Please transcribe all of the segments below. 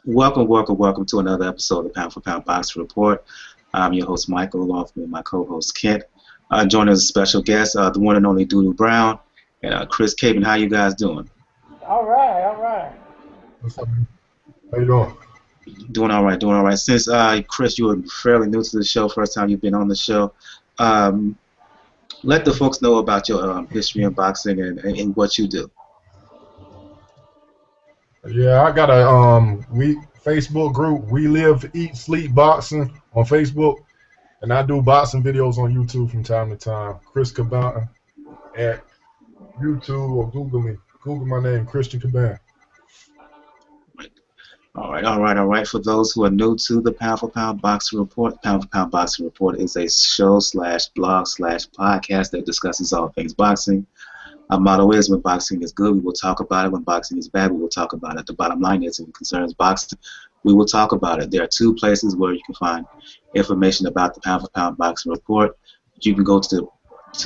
Welcome to another episode of Pound for Pound Boxing Report. I'm your host, Michael, along with my co-host, Kent. Joining as a special guest, the one and only Doodoo Brown, and Chris Caven. How you guys doing? All right. What's up, man? How you doing? Doing all right. Since, Chris, you were fairly new to the show, first time you've been on the show, let the folks know about your history in boxing and what you do. Yeah, I got a Facebook group, We Live, Eat, Sleep Boxing on Facebook, and I do boxing videos on YouTube from time to time. Chris Cabana at YouTube or Google me. Google my name, Christian Cabana. All right. For those who are new to the Pound for Pound Boxing Report, Pound for Pound Boxing Report is a show/blog/podcast that discusses all things boxing. Our motto is, when boxing is good, we will talk about it. When boxing is bad, we will talk about it. The bottom line is, if it concerns boxing, we will talk about it. There are two places where you can find information about the Pound for Pound Boxing Report. You can go to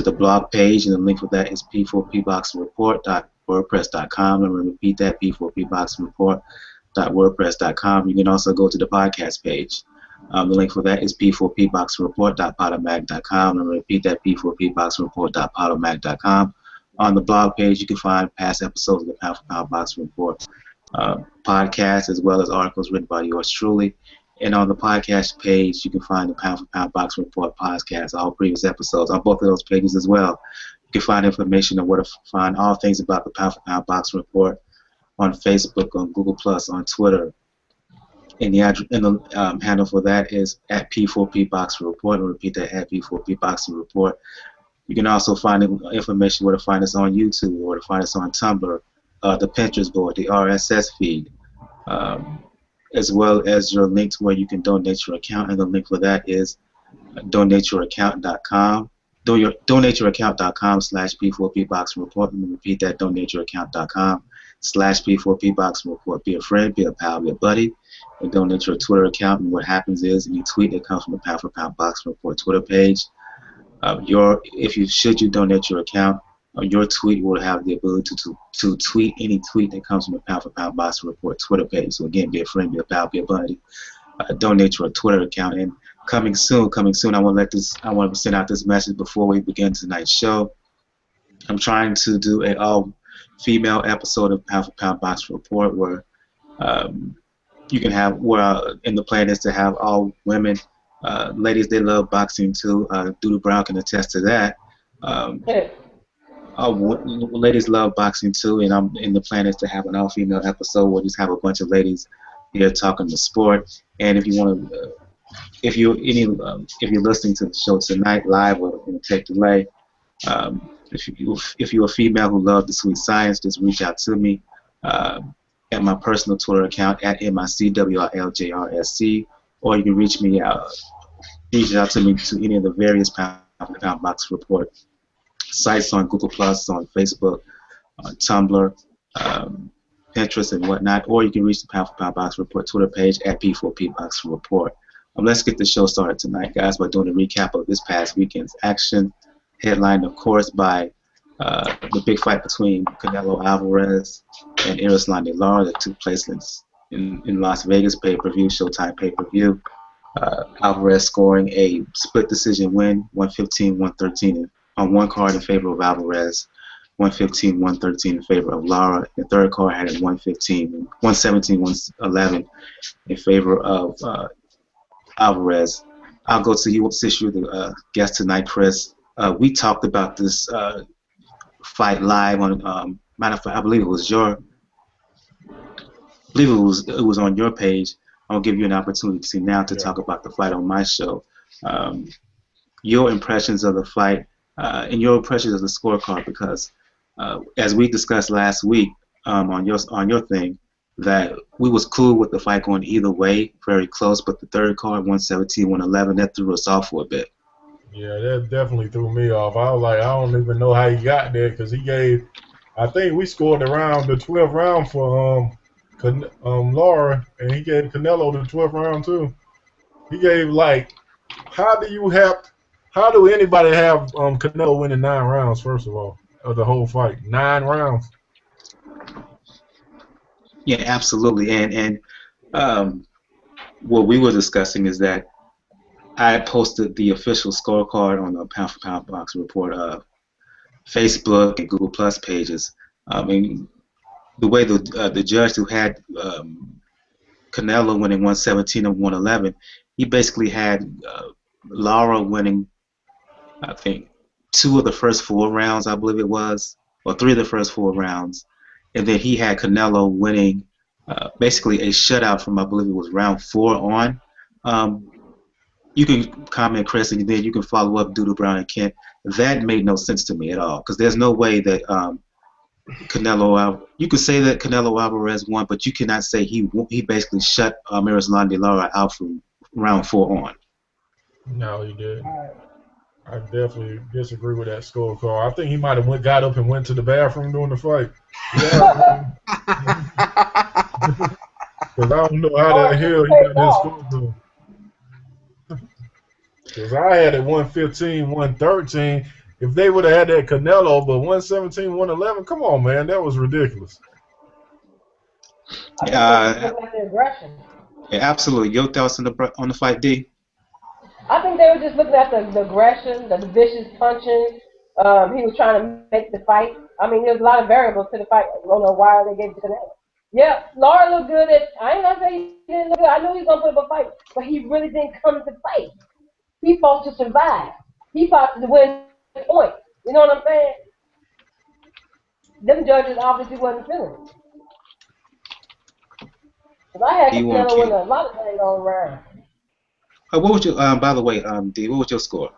the blog page, and the link for that is p4pboxingreport.wordpress.com. And repeat that, p4pboxingreport.wordpress.com. You can also go to the podcast page. The link for that is p4pboxingreport.podomag.com. And repeat that, p4pboxingreport.podomag.com. On the blog page, you can find past episodes of the Pound for Pound Boxing Report podcast, as well as articles written by yours truly. And on the podcast page, you can find the Pound for Pound Boxing Report podcast, all previous episodes on both of those pages as well. You can find information on where to find all things about the Pound for Pound Boxing Report on Facebook, on Google+, on Twitter. And the handle for that is at P4P Boxing Report. And repeat that, at P4P Boxing Report. You can also find information where to find us on YouTube, or to find us on Tumblr, the Pinterest board, the RSS feed, as well as your link to where you can donate your account. And the link for that is donateyouraccount.com. Donateyouraccount.com/P4P Boxing Report. And repeat that, donateyouraccount.com/P4P Boxing Report. Be a friend, be a pal, be a buddy, and donate your Twitter account. And what happens is, any tweet that comes from the Pound for Pound Boxing Report Twitter page, if you donate your account, your tweet will have the ability to tweet any tweet that comes from the Pound for Pound Boxing Report Twitter page. So again, be a friend, be a pal, be a buddy. Donate your Twitter account. And coming soon, I want to send out this message before we begin tonight's show. I'm trying to do an all-female episode of Pound for Pound Boxing Report where you can have, and the plan is to have all women. Ladies, they love boxing too. Doodoo Brown can attest to that. Ladies love boxing too, and the plan is to have an all-female episode where just have a bunch of ladies here talking the sport. And if you want to, if you're listening to the show tonight live or in a tape delay, if you're a female who loves the sweet science, just reach out to me at my personal Twitter account at MICWILJRSC. Or you can reach out to me to any of the various Pound for Pound Boxing Report sites on Google+, on Facebook, on Tumblr, Pinterest, and whatnot. Or you can reach the Pound for Pound Boxing Report Twitter page at P4P Boxing Report. Let's get the show started tonight, guys, by doing a recap of this past weekend's action, headlined, of course, by the big fight between Canelo Alvarez and Erislandy Lara that took place in Las Vegas pay-per-view, Showtime pay-per-view. Alvarez scoring a split decision win, 115-113 on one card in favor of Alvarez, 115-113 in favor of Lara. The third card had it 117-111 in favor of Alvarez. I'll go to you, since you're the guest tonight, Chris. We talked about this fight live on, matter of fact, I believe it was on your page. I'll give you an opportunity now to talk about the fight on my show. Your impressions of the fight and your impressions of the scorecard, because as we discussed last week on your thing, that we was cool with the fight going either way, very close, but the third card, 117-111, that threw us off for a bit. Yeah, that definitely threw me off. I was like, I don't even know how he got there, because I think we scored around the 12th round for Lara, and he gave Canelo the 12th round too. He gave, like, how do anybody have Canelo winning 9 rounds, first of all, of the whole fight? 9 rounds. Yeah, absolutely. And Um, what we were discussing is that I posted the official scorecard on the Pound for Pound Boxing Report Facebook and Google Plus pages. I mean, the way the judge who had Canelo winning 117 and 111, he basically had Lara winning, I think, two of the first four rounds, I believe it was, or three of the first four rounds, and then he had Canelo winning basically a shutout from, I believe it was round four on. Um, you can comment, Chris, and then you can follow up Doodle Brown and Kent. That made no sense to me at all, because there's no way that you could say that Canelo Alvarez won, but you cannot say he basically shut Erislandy Lara out from round four on. No, he didn't. I definitely disagree with that scorecard. I think he might have got up and went to the bathroom during the fight. Yeah. Because I don't know how the hell he got that scorecard. Because I had it 115, 113. If they would have had that Canelo, but 117, 111, come on, man, that was ridiculous. Yeah, absolutely. Your thoughts on the fight, D? I think they were just looking at the aggression, the vicious punching. He was trying to make the fight. I mean, there's a lot of variables to the fight. I don't know why they gave it to Canelo. Yeah, Lara looked good. I ain't gonna say he didn't look good. I knew he was gonna put up a fight, but he really didn't come to fight. He fought to survive. He fought to win points. You know what I'm saying? Them judges obviously wasn't feeling it. Because I had Canelo winning a lot of things all around. What was your, by the way, D, what was your score?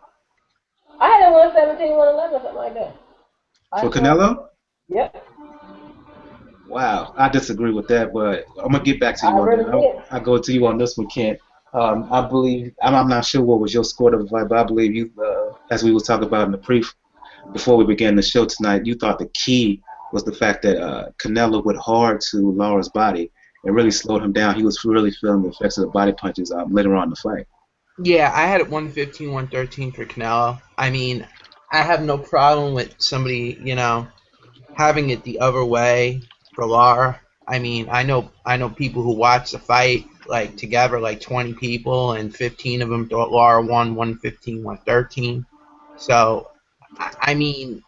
I had it 117, 111, something like that. For Canelo? Yep. Wow, I disagree with that, but I'm gonna get back to you on that. I'll go to you on this one, Kent. I believe I'm not sure what was your score to the fight, but I believe you, as we was talking about in the before we began the show tonight, you thought the key was the fact that Canelo went hard to Lara's body and really slowed him down. He was really feeling the effects of the body punches later on in the fight. Yeah, I had it 115, 113 for Canelo. I mean, I have no problem with somebody, having it the other way for Lara. I mean, I know people who watched the fight like together, like 20 people, and 15 of them thought Lara won 115, 113. So, I mean,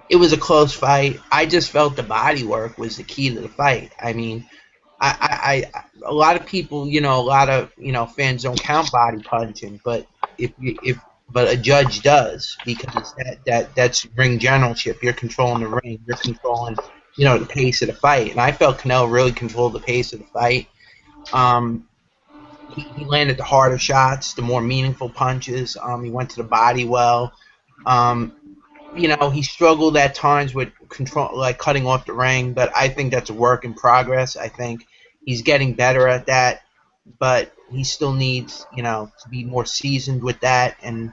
it was a close fight. I just felt the body work was the key to the fight. I mean, a lot of people, a lot of fans don't count body punching, but but a judge does, because that's ring generalship. You're controlling the ring. You're controlling the pace of the fight. And I felt Canelo really controlled the pace of the fight. He landed the harder shots, the more meaningful punches. He went to the body well. He struggled at times with control, like cutting off the ring, but I think that's a work in progress. I think he's getting better at that, but he still needs, to be more seasoned with that. And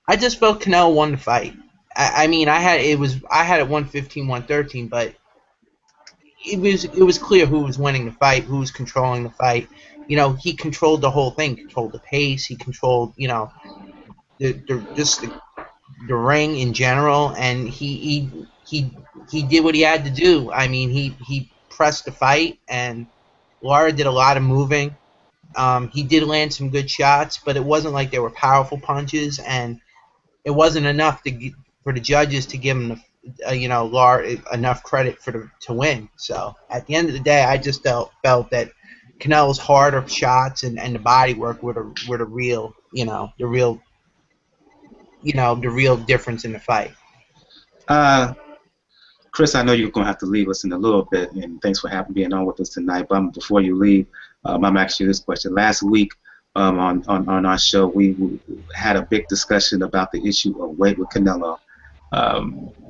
I just felt Canelo won the fight. I mean, I had it 115, 113, but it was clear who was winning the fight, who was controlling the fight. He controlled the whole thing, controlled the pace, he controlled, the ring in general, and he did what he had to do. I mean, he pressed the fight, and Lara did a lot of moving. He did land some good shots, but it wasn't like they were powerful punches, and it wasn't enough for the judges to give him Lara enough credit to win. So at the end of the day, I just felt that Canelo's harder shots and the body work were the real the real difference in the fight. Chris, I know you're going to have to leave us in a little bit, and thanks for being on with us tonight. But before you leave, I'm asking you this question. Last week on our show, we had a big discussion about the issue of weight with Canelo.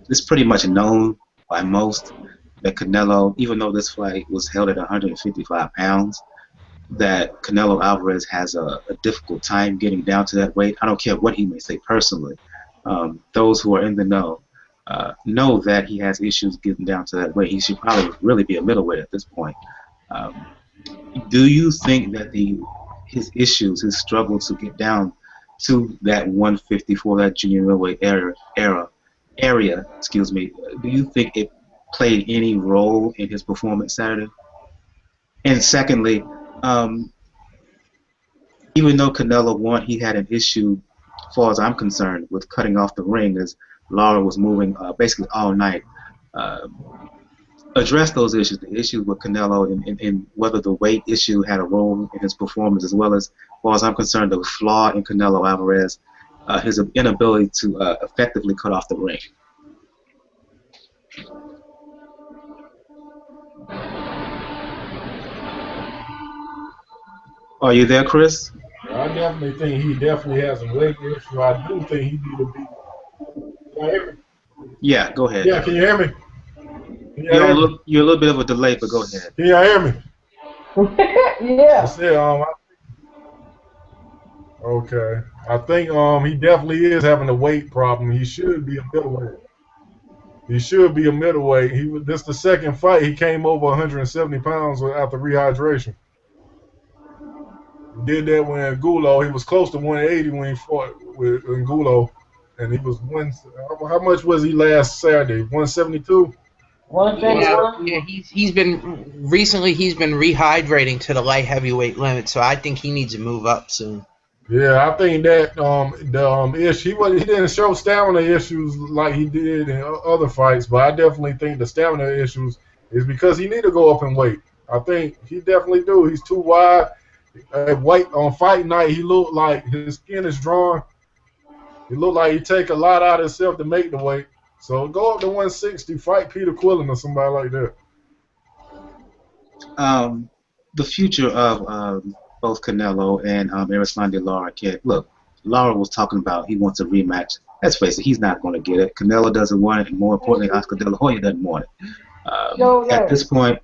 It's pretty much known by most that Canelo, even though this fight was held at 155 pounds, that Canelo Alvarez has a difficult time getting down to that weight. I don't care what he may say personally. Those who are in the know that he has issues getting down to that weight. He should probably really be a middleweight at this point. Do you think that his issues, his struggle to get down to that 154, that junior middleweight area, do you think it played any role in his performance Saturday? And secondly, Um, Even though Canelo won, he had an issue, as far as I'm concerned, with cutting off the ring as Lara was moving basically all night. Uh, address those issues, the issues with Canelo, and whether the weight issue had a role in his performance, as well as far as I'm concerned, the flaw in Canelo Alvarez, his inability to effectively cut off the ring. Are you there, Chris? I definitely think he definitely has a weight issue. I do think he need to be. Can you hear me? Yeah, go ahead. Yeah, can you hear me? Can You're a little bit of a delay, but go ahead. Can you hear me? Yeah. I said, okay. I think he definitely is having a weight problem. He should be a middleweight. He should be a middleweight. This the second fight. He came over 170 pounds after rehydration. He did that when Angulo. He was close to 180 when he fought with Angulo, and he was one. How much was he last Saturday? 172. 171. Yeah, he's been rehydrating to the light heavyweight limit, so I think he needs to move up soon. Yeah, I think that the issue he didn't show stamina issues like he did in other fights, but I definitely think the stamina issues is because he need to go up in weight. I think he definitely do. He's too wide. Weight on fight night, he looked like his skin is drawn. He looked like he take a lot out of himself to make the weight. So go up to 160, fight Peter Quillen or somebody like that. The future of both Canelo and Erislandy Lara. Look, Lara was talking about he wants a rematch. Let's face it, he's not going to get it. Canelo doesn't want it, and more importantly, Oscar De La Hoya doesn't want it. At this point,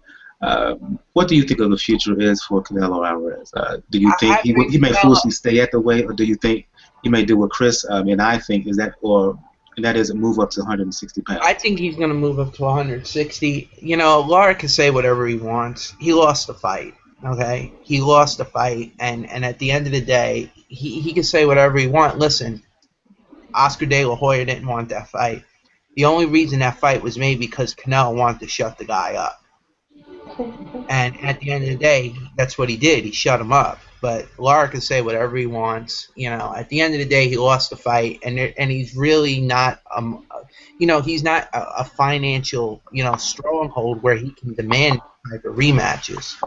what do you think of the future is for Canelo Alvarez? Do you think he may foolishly stay at the weight, or do you think he may do what Chris and I think is that, and that is move up to 160 pounds? I think he's going to move up to 160. You know, Lara can say whatever he wants. He lost the fight. Okay, he lost the fight, and at the end of the day, he can say whatever he wants. Listen, Oscar De La Hoya didn't want that fight. The only reason that fight was made because Canelo wanted to shut the guy up. And at the end of the day, that's what he did. He shut him up. But Lara can say whatever he wants. You know, at the end of the day, he lost the fight, and he's really not, he's not a financial, stronghold where he can demand type of rematches.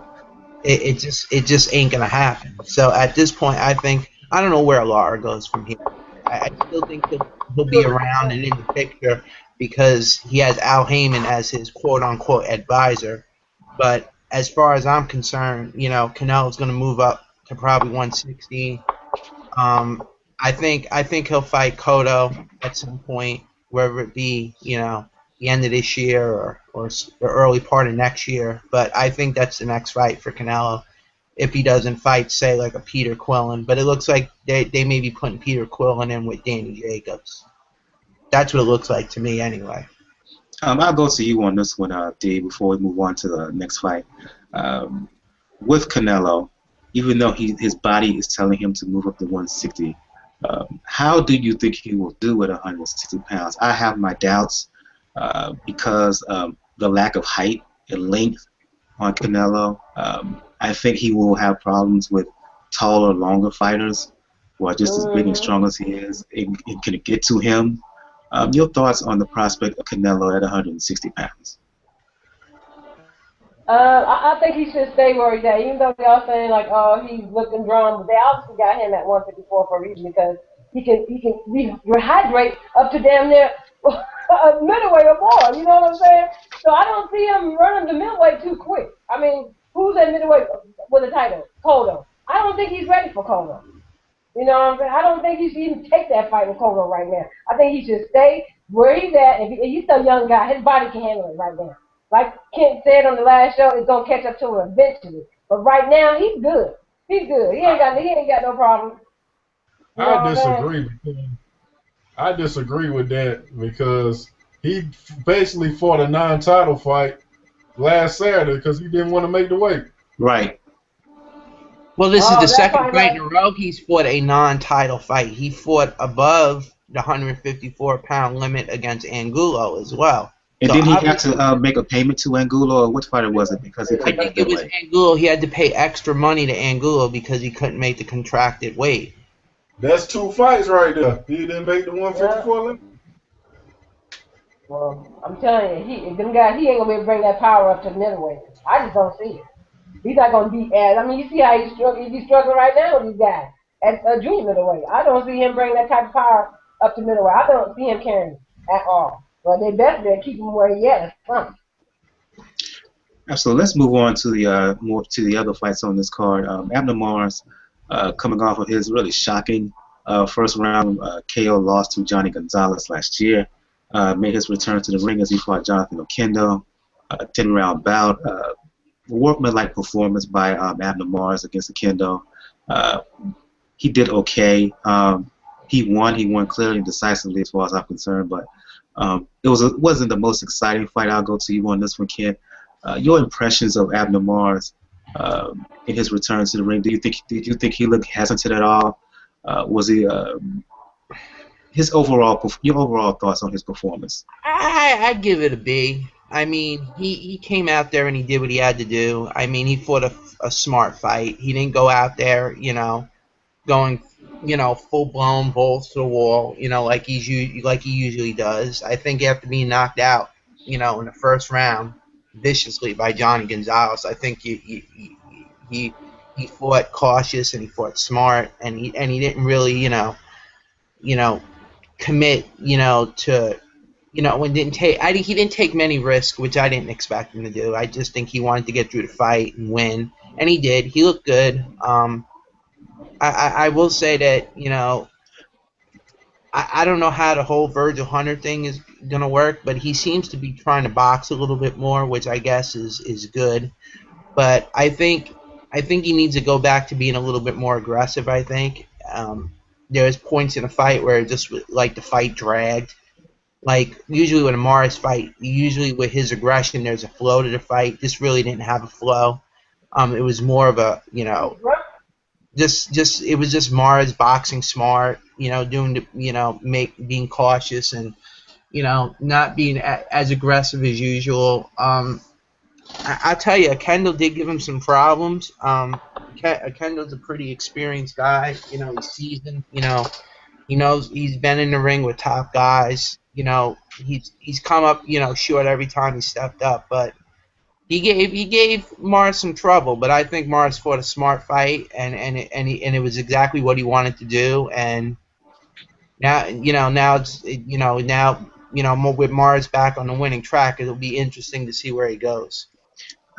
It just ain't gonna happen. So at this point, I don't know where Lara goes from here. I still think he'll be around and in the picture because he has Al Haymon as his quote unquote advisor. But as far as I'm concerned, Canelo's gonna move up to probably 160. I think he'll fight Cotto at some point, whether it be the end of this year or the early part of next year. But I think that's the next fight for Canelo if he doesn't fight, say, like a Peter Quillen. But it looks like they may be putting Peter Quillen in with Danny Jacobs. That's what it looks like to me anyway. I'll go to you on this one, D, before we move on to the next fight. With Canelo, even though his body is telling him to move up to 160, how do you think he will do at 160 pounds? I have my doubts because of the lack of height and length on Canelo. I think he will have problems with taller, longer fighters who are just as big and strong as he is and can get to him. Your thoughts on the prospect of Canelo at 160 pounds? I think he should stay where he's at, even though y'all saying like, oh, he's looking drawn. But they obviously got him at 154 for a reason because he can rehydrate up to damn near middleweight or more. You know what I'm saying? So I don't see him running the middleweight too quick. I mean, who's at middleweight with a title? Cotto. I don't think he's ready for Cotto. You know what I'm saying? I don't think he should even take that fight with Cotto right now. I think he should stay where he's at. If he's still a young guy, his body can handle it right now. Like Kent said on the last show, it's gonna catch up to him eventually. But right now, he's good. He's good. He ain't got no problem. I disagree with that because he basically fought a non-title fight last Saturday because he didn't want to make the weight. Right. Well, this is the second fight in a row he's fought a non-title fight. He fought above the 154-pound limit against Angulo as well. And So did he have to make a payment to Angulo, or what fighter was it? Because he I couldn't think make it that was weight. Angulo. He had to pay extra money to Angulo because he couldn't make the contracted weight. That's 2 fights right there. He didn't make the Yeah. 154 limit. Well, I'm telling you, them guys, he ain't gonna be able to bring that power up to the middleweight. I just don't see it. He's not gonna beat Ed. I mean, you see how he's struggling. He's struggling right now with these guys at a junior middleweight. I don't see him bringing that type of power up to middleweight. I don't see him carrying it at all. But they best bet keep him where he is. So let's move on to the more to the other fights on this card. Abner Mares, coming off of his really shocking first round KO loss to Jhonny Gonzalez last year, made his return to the ring as he fought Jonathan Oquendo. 10-round bout, workmanlike performance by Abner Mares against Oquendo. He did okay. He won. He won clearly and decisively as far as I'm concerned, but it wasn't the most exciting fight. I'll go to you on this one, Ken. Your impressions of Abner Mares in his return to the ring? Did you think he looked hesitant at all? Was he your overall thoughts on his performance? I give it a B. I mean, he came out there and he did what he had to do. I mean, he fought a smart fight. He didn't go out there, going, full blown balls to the wall, like he usually does. I think after being knocked out, in the first round viciously by Jhonny Gonzalez, I think he fought cautious and he fought smart and he didn't really, commit, to when didn't take. He didn't take many risks, which I didn't expect him to do. I just think he wanted to get through the fight and win, and he did. He looked good. I will say that I don't know how the whole Virgil Hunter thing is gonna work, but he seems to be trying to box a little bit more, which I guess is good. But I think he needs to go back to being a little bit more aggressive. I think there's points in a fight where just like the fight dragged. Like usually when a Mares fight, usually with his aggression, there's a flow to the fight. This really didn't have a flow. It was more of a just it was just Mares boxing smart, doing the being cautious and not being as aggressive as usual. I'll tell you, Kendall did give him some problems. Kendall's a pretty experienced guy. He's seasoned. He knows he's been in the ring with top guys. He's come up short every time he stepped up, but he gave Mares some trouble. But I think Mares fought a smart fight, and it was exactly what he wanted to do. And now it's with Mares back on the winning track, it'll be interesting to see where he goes.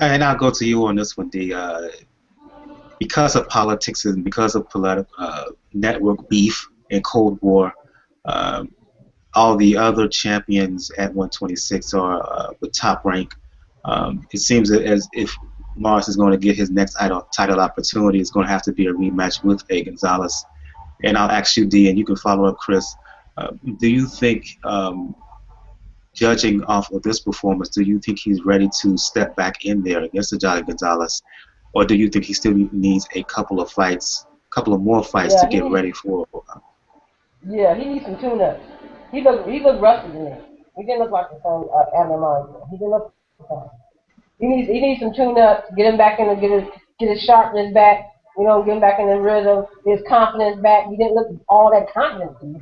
And I'll go to you on this one, D. Because of politics and because of network beef and Cold War, all the other champions at 126 are the top rank. It seems as if Mares is going to get his next title opportunity. It's going to have to be a rematch with A. Gonzalez. And I'll ask you, D, and you can follow up, Chris. Do you think, judging off of this performance, do you think he's ready to step back in there against the Jhonny Gonzalez? Or do you think he still needs a couple of more fights to get ready for? Yeah, he needs some tune-ups. He looked rusty to me. He didn't look like the same Abner Mares. He didn't look the same. He needs some tune-ups. Get him back in and get his sharpness back. Get him back in the rhythm. His confidence back. He didn't look all that confident to me.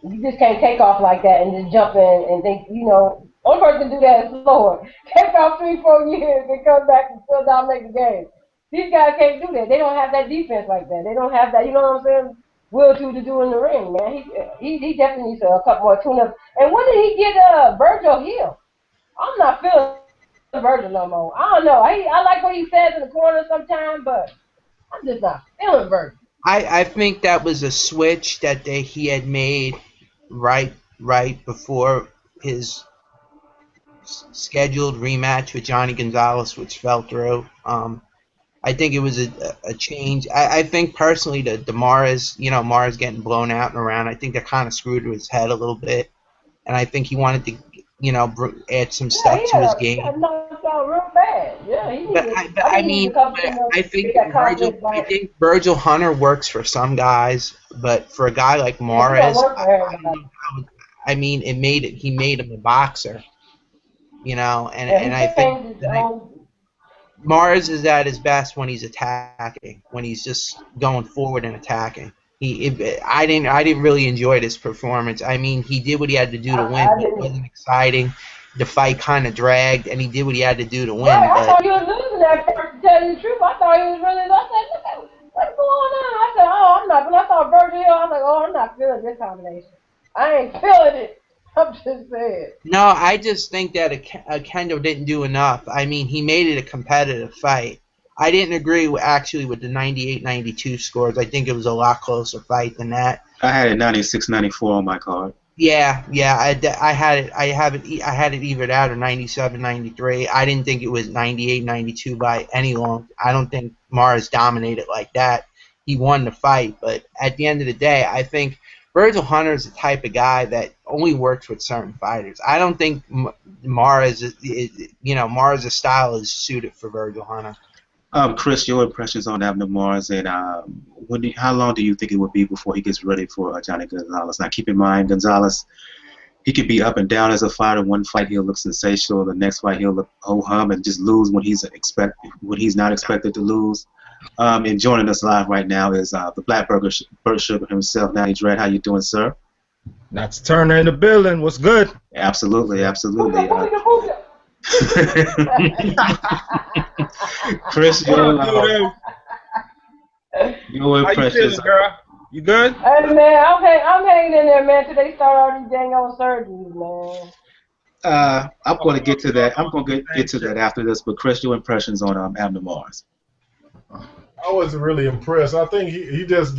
You just can't take off like that and just jump in and think, only person can do that is Lord. Take off 3-4 years and come back and still dominate the game. These guys can't do that. They don't have that defense like that. They don't have that, you know what I'm saying, will to do in the ring, man. He definitely needs a couple more tune-ups. And when did he get Virgil healed? I'm not feeling Virgil no more. I don't know. I like what he says in the corner sometimes, but I'm just not feeling Virgil. I think that was a switch that he had made right before his scheduled rematch with Jhonny Gonzalez, which fell through. I think it was a change. I think personally the Mares, Mares getting blown out and around, I think that kind of screwed with his head a little bit. And I think he wanted to, add some stuff to his game. Yeah, knocked out real bad. Yeah, I think Virgil Hunter works for some guys, but for a guy like Mares, I mean, he made him a boxer, you know, and I he think changed his own. Mars is at his best when he's attacking, when he's just going forward and attacking. I didn't really enjoy this performance. I mean, he did what he had to do to win. I It didn't. wasn't exciting. The fight kind of dragged, and he did what he had to do to win. Right, I But thought he was losing that first. To tell you the truth, I thought he was really. I said, look at what's going on. I said, oh, I'm not. When I saw Virgil Hill, I was like, oh, I'm not feeling this combination. I ain't feeling it. I'm just saying. no, I just think that Oquendo didn't do enough. I mean, he made it a competitive fight. I didn't agree actually with the 98-92 scores. I think it was a lot closer fight than that. I had it 96-94 on my card. Yeah, I had it. I had it either that or 97-93. I didn't think it was 98-92 by any long. I don't think Mars dominated like that. He won the fight, but at the end of the day, I think Virgil Hunter is the type of guy that only works with certain fighters. I don't think Mars, Mars' style is suited for Virgil Hunter. Chris, your impressions on Abner Mares, and how long do you think it would be before he gets ready for Jhonny Gonzalez? Now, keep in mind, Gonzalez, he could be up and down as a fighter. One fight he'll look sensational, the next fight he'll look ho-hum and just lose when he's not expected to lose. And joining us live right now is the Black Burger Sugar himself, Natty Dread. How you doing, sir? That's Turner in the building. What's good? Absolutely. Chris, your How you feeling, girl? You good? Hey man, I'm hanging in there, man. Till they start all these dang old surgeries, man. I'm going to get to that. I'm going to get to that after this. But Chris, your impressions on Abner Mares? I wasn't really impressed. I think he just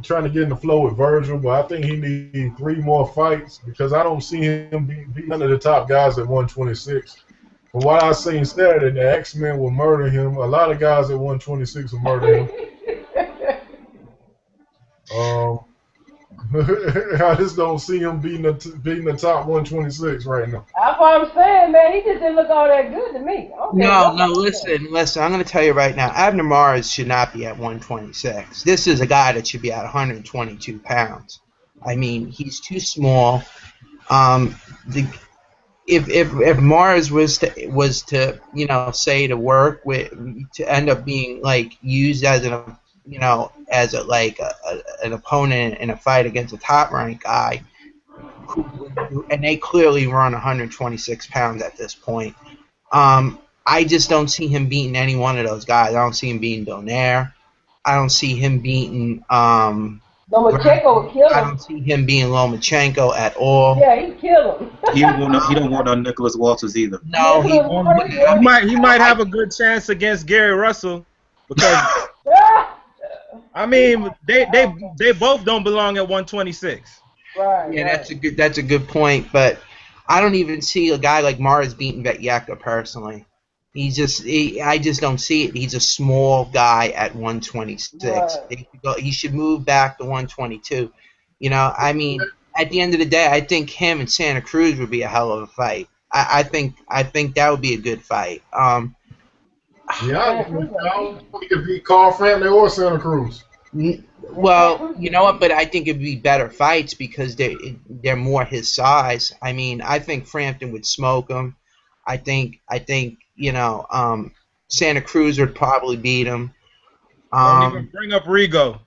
trying to get in the flow with Virgil, but I think he needs 3 more fights because I don't see him beat none of the top guys at 126. From what I seen Saturday, the X-Men will murder him. A lot of guys at 126 will murder him. I just don't see him beating the top 126 right now. That's what I'm saying, man. He just didn't look all that good to me. No, listen. I'm going to tell you right now, Abner Mares should not be at 126. This is a guy that should be at 122 pounds. I mean, he's too small. If Mars was to say to work with, to end up being like used as an opponent in a fight against a top ranked guy, and they clearly run 126 pounds at this point. I just don't see him beating any one of those guys. I don't see him beating Donaire. I don't see him beating Lomachenko would kill him. I don't see him being Lomachenko at all. Yeah, he'd kill him. He don't want no Nicholas Walters either. No, he might have a good chance against Gary Russell because I mean they both don't belong at 126. Right. Yeah, that's a good point, but I don't even see a guy like Mares beating Vetyeka personally. I just don't see it. He's a small guy at 126. Right. He should move back to 122. I mean, at the end of the day, I think him and Santa Cruz would be a hell of a fight. I think that would be a good fight. I don't think he could beat Carl Frampton or Santa Cruz. Well, you know what? But I think it'd be better fights because they're more his size. I mean, I think Frampton would smoke him. I think Santa Cruz would probably beat him. Don't even bring up Rigo.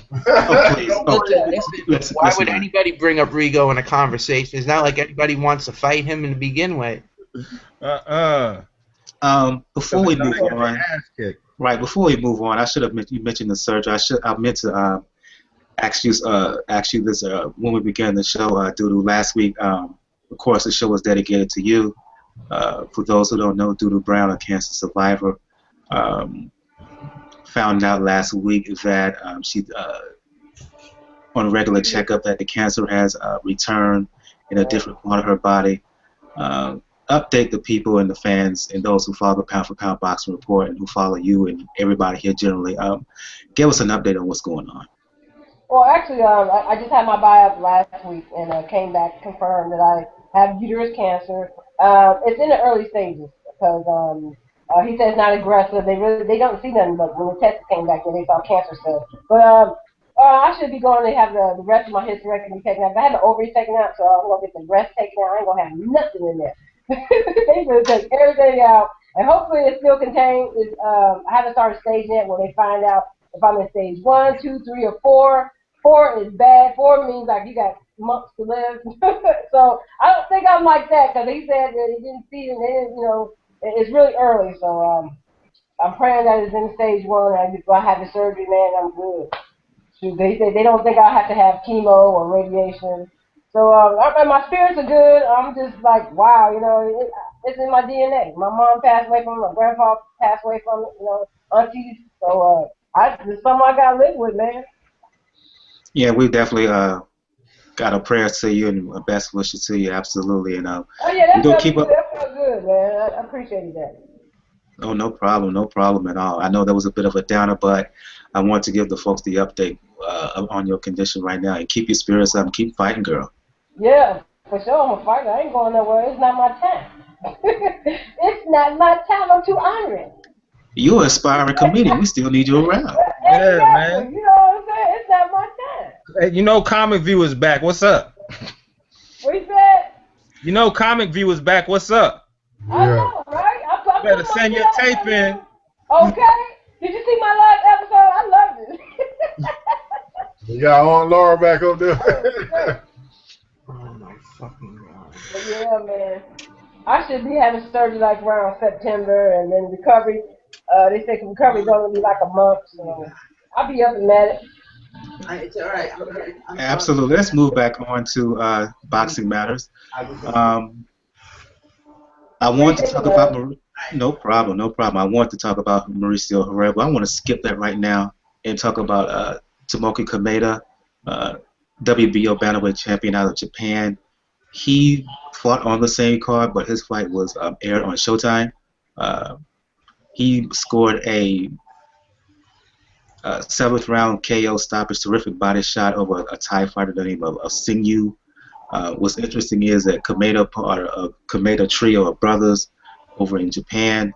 Why would anybody bring up Rigo in a conversation? It's not like anybody wants to fight him to begin with. Before we move on, before we move on, I should have mentioned the surgery. I meant to ask you this when we began the show, Doodoo, last week. Of course, the show was dedicated to you. For those who don't know, Doodoo Brown, a cancer survivor, found out last week that she, on a regular checkup, that the cancer has returned in a different part of her body. Update the people and the fans and those who follow the Pound for Pound Boxing Report and who follow you and everybody here generally. Give us an update on what's going on. Well, actually, I just had my biopsy last week and came back confirmed that I have uterus cancer. It's in the early stages because he says it's not aggressive. They don't see nothing, but when the test came back, they saw cancer cells. But I should be going to have the rest of my hysterectomy taken out. I had the ovaries taken out, so I'm going to get the breast taken out. I ain't going to have nothing in there. They going to take everything out, and hopefully it's still contained. I haven't started stage yet where they find out if I'm in stage 1, 2, 3, or 4. 4 is bad. 4 means like you got months to live. So I don't think I'm like that because he said that he didn't see it. And it's really early. So I'm praying that it's in stage 1. And if I have the surgery, man, I'm good. They don't think I have to have chemo or radiation. So my spirits are good. I'm just like, wow, it's in my DNA. My mom passed away from it. My grandpa passed away from it. Aunties. So it's something I gotta live with, man. Yeah, we definitely got a prayer to you and best wishes to you, absolutely. And oh yeah, that don't felt keep good. up. That felt good, man. I appreciate that. Oh, no problem at all. I know that was a bit of a downer, but I want to give the folks the update on your condition right now, and keep your spirits up and keep fighting, girl. Yeah, for sure. I'm a fighter. I ain't going nowhere. It's not my time. It's not my time. I'm too honored. You're an aspiring comedian. We still need you around. Yeah, Exactly. man. You know what I'm saying? It's not my time. Hey, Comic View is back. What's up? What you said? Comic View is back. What's up? I Yeah. know, right? I'm Better send your tape in. Okay. Did you see my last episode? I loved it. You got Aunt Laura back up there. Oh my fucking god. But yeah, man. I should be having surgery like around September, and then recovery. They say recovery's only be like a month, so I'll be up and at it. It's all right. Absolutely. Let's move back on to boxing matters. I want to talk about no problem. I want to talk about Mauricio Herrera, but I want to skip that right now and talk about Tomoki Kameda, WBO bantamweight champion out of Japan. He fought on the same card, but his fight was aired on Showtime. He scored a 7th round KO stoppage, terrific body shot over a Thai fighter by the name of Singyu. What's interesting is that Kameda, part of Kameda trio of brothers over in Japan.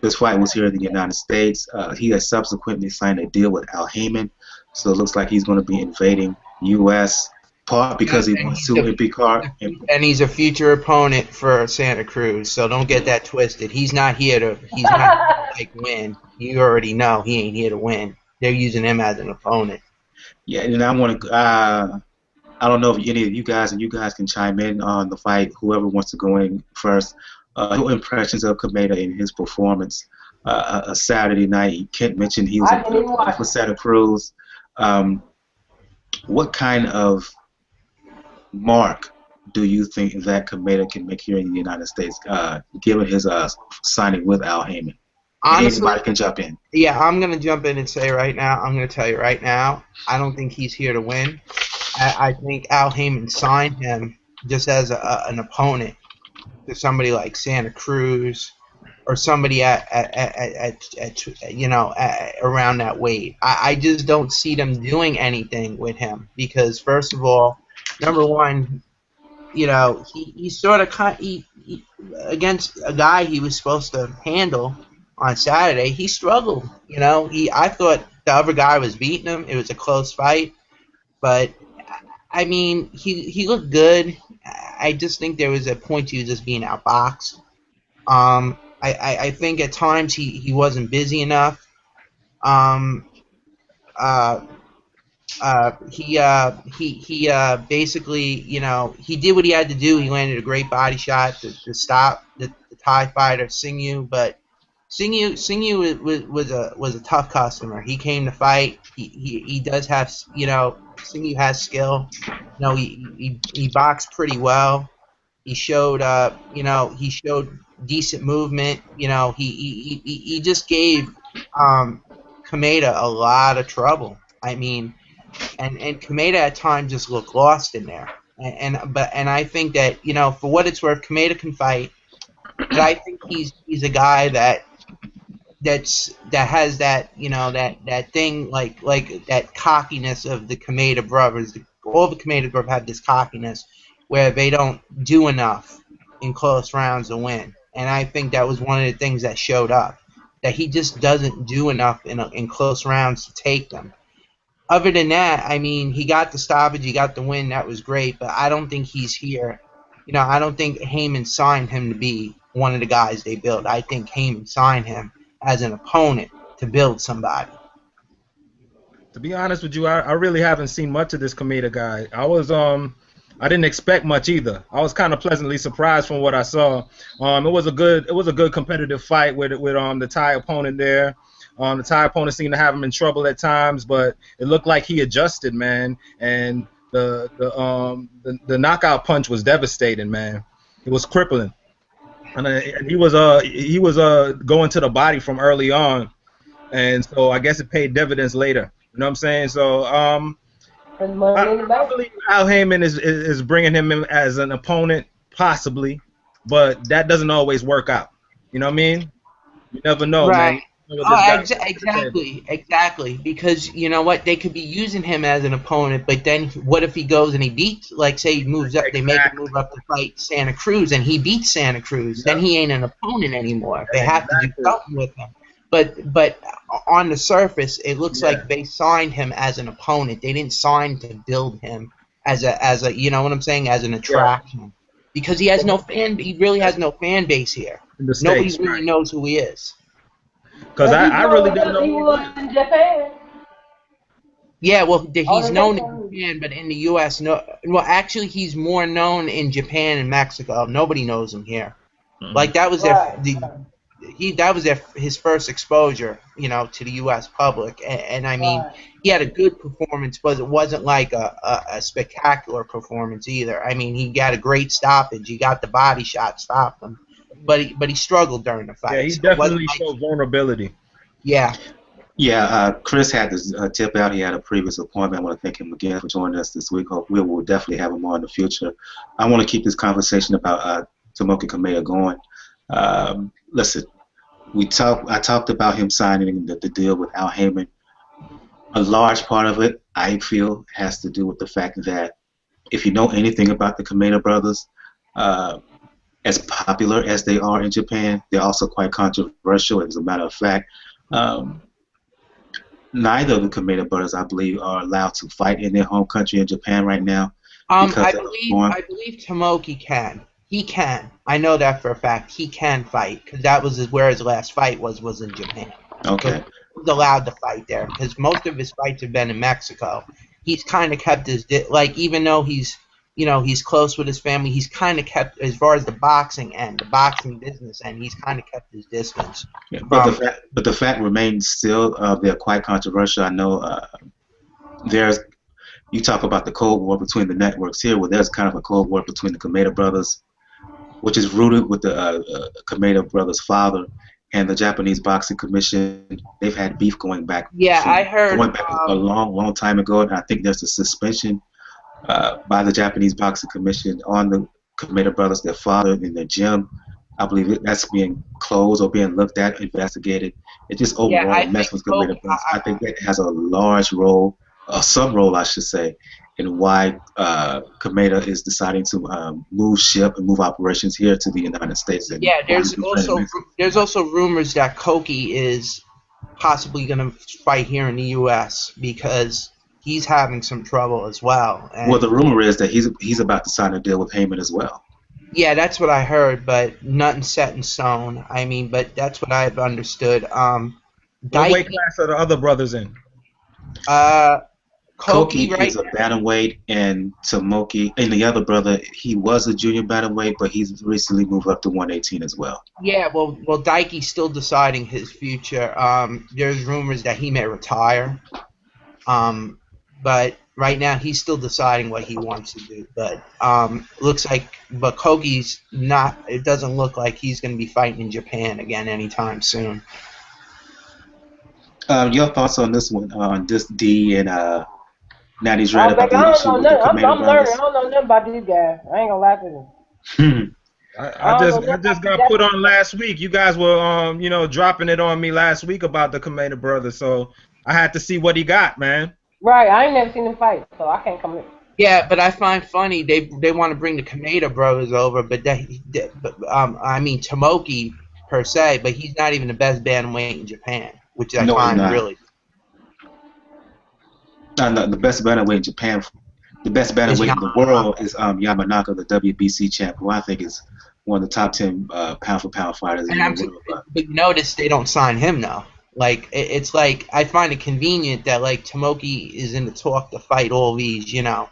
This fight was here in the United States. He has subsequently signed a deal with Haymon, so it looks like he's going to be invading U.S. part because he wants to MP card. And he's a future opponent for Santa Cruz, so don't get that twisted. He's not here to win. You already know he ain't here to win. They're using him as an opponent. Yeah, and I want to. I don't know if any of you guys can chime in on the fight. Whoever wants to go in first. Your impressions of Kameda in his performance a Saturday night. Kent mentioned he was for Santa Cruz. What kind of mark do you think that Kameda can make here in the United States, given his signing with Haymon? Honestly, anybody can jump in. Yeah, I'm going to jump in and say right now, I'm going to tell you right now, I don't think he's here to win. I think Haymon signed him just as an opponent to somebody like Santa Cruz or somebody at around that weight. I just don't see them doing anything with him because, first of all, number one, he sort of against a guy he was supposed to handle on Saturday. He struggled. I thought the other guy was beating him. It was a close fight, but I mean, he looked good. I just think there was a point to just being outboxed. I think at times he wasn't busy enough. He basically, he did what he had to do. He landed a great body shot to stop the Thai fighter Singyu, but Singyu was a tough customer. He came to fight. He does have, Singyu has skill. He boxed pretty well. He showed he showed decent movement. He just gave Kameda a lot of trouble. I mean, and Kameda at times just looked lost in there. And I think that, for what it's worth, Kameda can fight. But I think he's a guy that has that that thing like that cockiness of the Kameda brothers. All the Kameda brothers have this cockiness where they don't do enough in close rounds to win. And I think that was one of the things that showed up, that he just doesn't do enough in close rounds to take them. other than that, I mean, he got the stoppage, he got the win, that was great, but I don't think he's here. You know, I don't think Haymon signed him to be one of the guys they built. I think Haymon signed him as an opponent to build somebody. To be honest with you, I really haven't seen much of this Kameda guy. I didn't expect much either. I was kind of pleasantly surprised from what I saw. It was a good competitive fight with the Thai opponent there. The Thai opponent seemed to have him in trouble at times, but it looked like he adjusted, man. And the knockout punch was devastating, man. It was crippling, and he was going to the body from early on, and so I guess it paid dividends later. You know what I'm saying? So I believe Al Haymon is bringing him in as an opponent, possibly, but that doesn't always work out. You know what I mean? You never know, right. man. Exactly. Because you know what, they could be using him as an opponent, but then what if he goes and he beats, like say he moves up, they make him move up to fight Santa Cruz, and he beats Santa Cruz, then he ain't an opponent anymore. They have to do something with him. But on the surface, it looks like they signed him as an opponent. They didn't sign to build him as a you know what I'm saying, as an attraction, because he has no fan. He really has no fan base here. Nobody really knows who he is. Because I really didn't know. He was in Japan. Yeah, well, he's known in Japan, but in the U.S., no. Well, actually, he's more known in Japan and Mexico. Nobody knows him here. Like that was his first exposure, you know, to the U.S. public, and I mean, he had a good performance, but it wasn't like a spectacular performance either. I mean, he got a great stoppage. He got the body shot, stopped him, but he struggled during the fight. Yeah, he definitely showed vulnerability. Yeah. Yeah, Chris had this tip out. He had a previous appointment. I want to thank him again for joining us this week. Hope we will definitely have him on in the future. I want to keep this conversation about Tomoki Kameda going. Listen, I talked about him signing the deal with Al Haymon. A large part of it, I feel, has to do with the fact that if you know anything about the Kameda brothers, as popular as they are in Japan, they're also quite controversial. As a matter of fact, neither of the Kameda brothers, I believe, are allowed to fight in their home country in Japan right now. I believe Tomoki can. He can. I know that for a fact. He can fight because that was where his last fight was in Japan. Okay. So he was allowed to fight there because most of his fights have been in Mexico. He's kind of kept his even though he's close with his family, he's kind of kept, as far as the boxing business end, he's kind of kept his distance. Yeah, but the fact remains still, they're quite controversial. I know you talk about the Cold War between the networks here. Well, there's kind of a Cold War between the Kameda brothers, which is rooted with the Kameda brothers' father and the Japanese Boxing Commission. They've had beef going back. Yeah, I heard. Going back a long time ago, and I think there's a suspension by the Japanese Boxing Commission on the Kameda brothers, their father, in their gym. I believe that's being closed or being looked at, investigated. It just overall messes with Kameda brothers. I think that has a large role, some role, I should say, in why Kameda is deciding to move ship and move operations here to the United States. And there's also rumors that Koki is possibly going to fight here in the U.S. because he's having some trouble as well. And well, the rumor is that he's about to sign a deal with Haymon as well. Yeah, that's what I heard, but nothing set in stone. I mean, but that's what I've understood. What weight class are the other brothers in? Koki is a bantamweight, and Tomoki, and the other brother, he was a junior bantamweight, but he's recently moved up to 118 as well. Yeah, well, Daiki's still deciding his future. There's rumors that he may retire, but right now he's still deciding what he wants to do. But but Koki's not. It doesn't look like he's going to be fighting in Japan again anytime soon. Your thoughts on this one, on this D and now he's read about the issue with the I'm Kameda learning. brothers. I don't know nothing about these guys. I ain't gonna lie to them. I just got put on last week. You guys were dropping it on me last week about the Kameda brothers, so I had to see what he got, man. Right, I ain't never seen them fight, so I can't come in. Yeah, but I find funny they want to bring the Kameda brothers over, but I mean Tomoki per se, but he's not even the best bantamweight in Japan, which I find really. No, the best bantamweight in Japan, the best bantamweight in the world is Yamanaka, the WBC champ, who I think is one of the top 10 pound for pound fighters in the world. But notice they don't sign him now. Like it's like I find it convenient that like Tomoki is in the talk to fight all these, you know,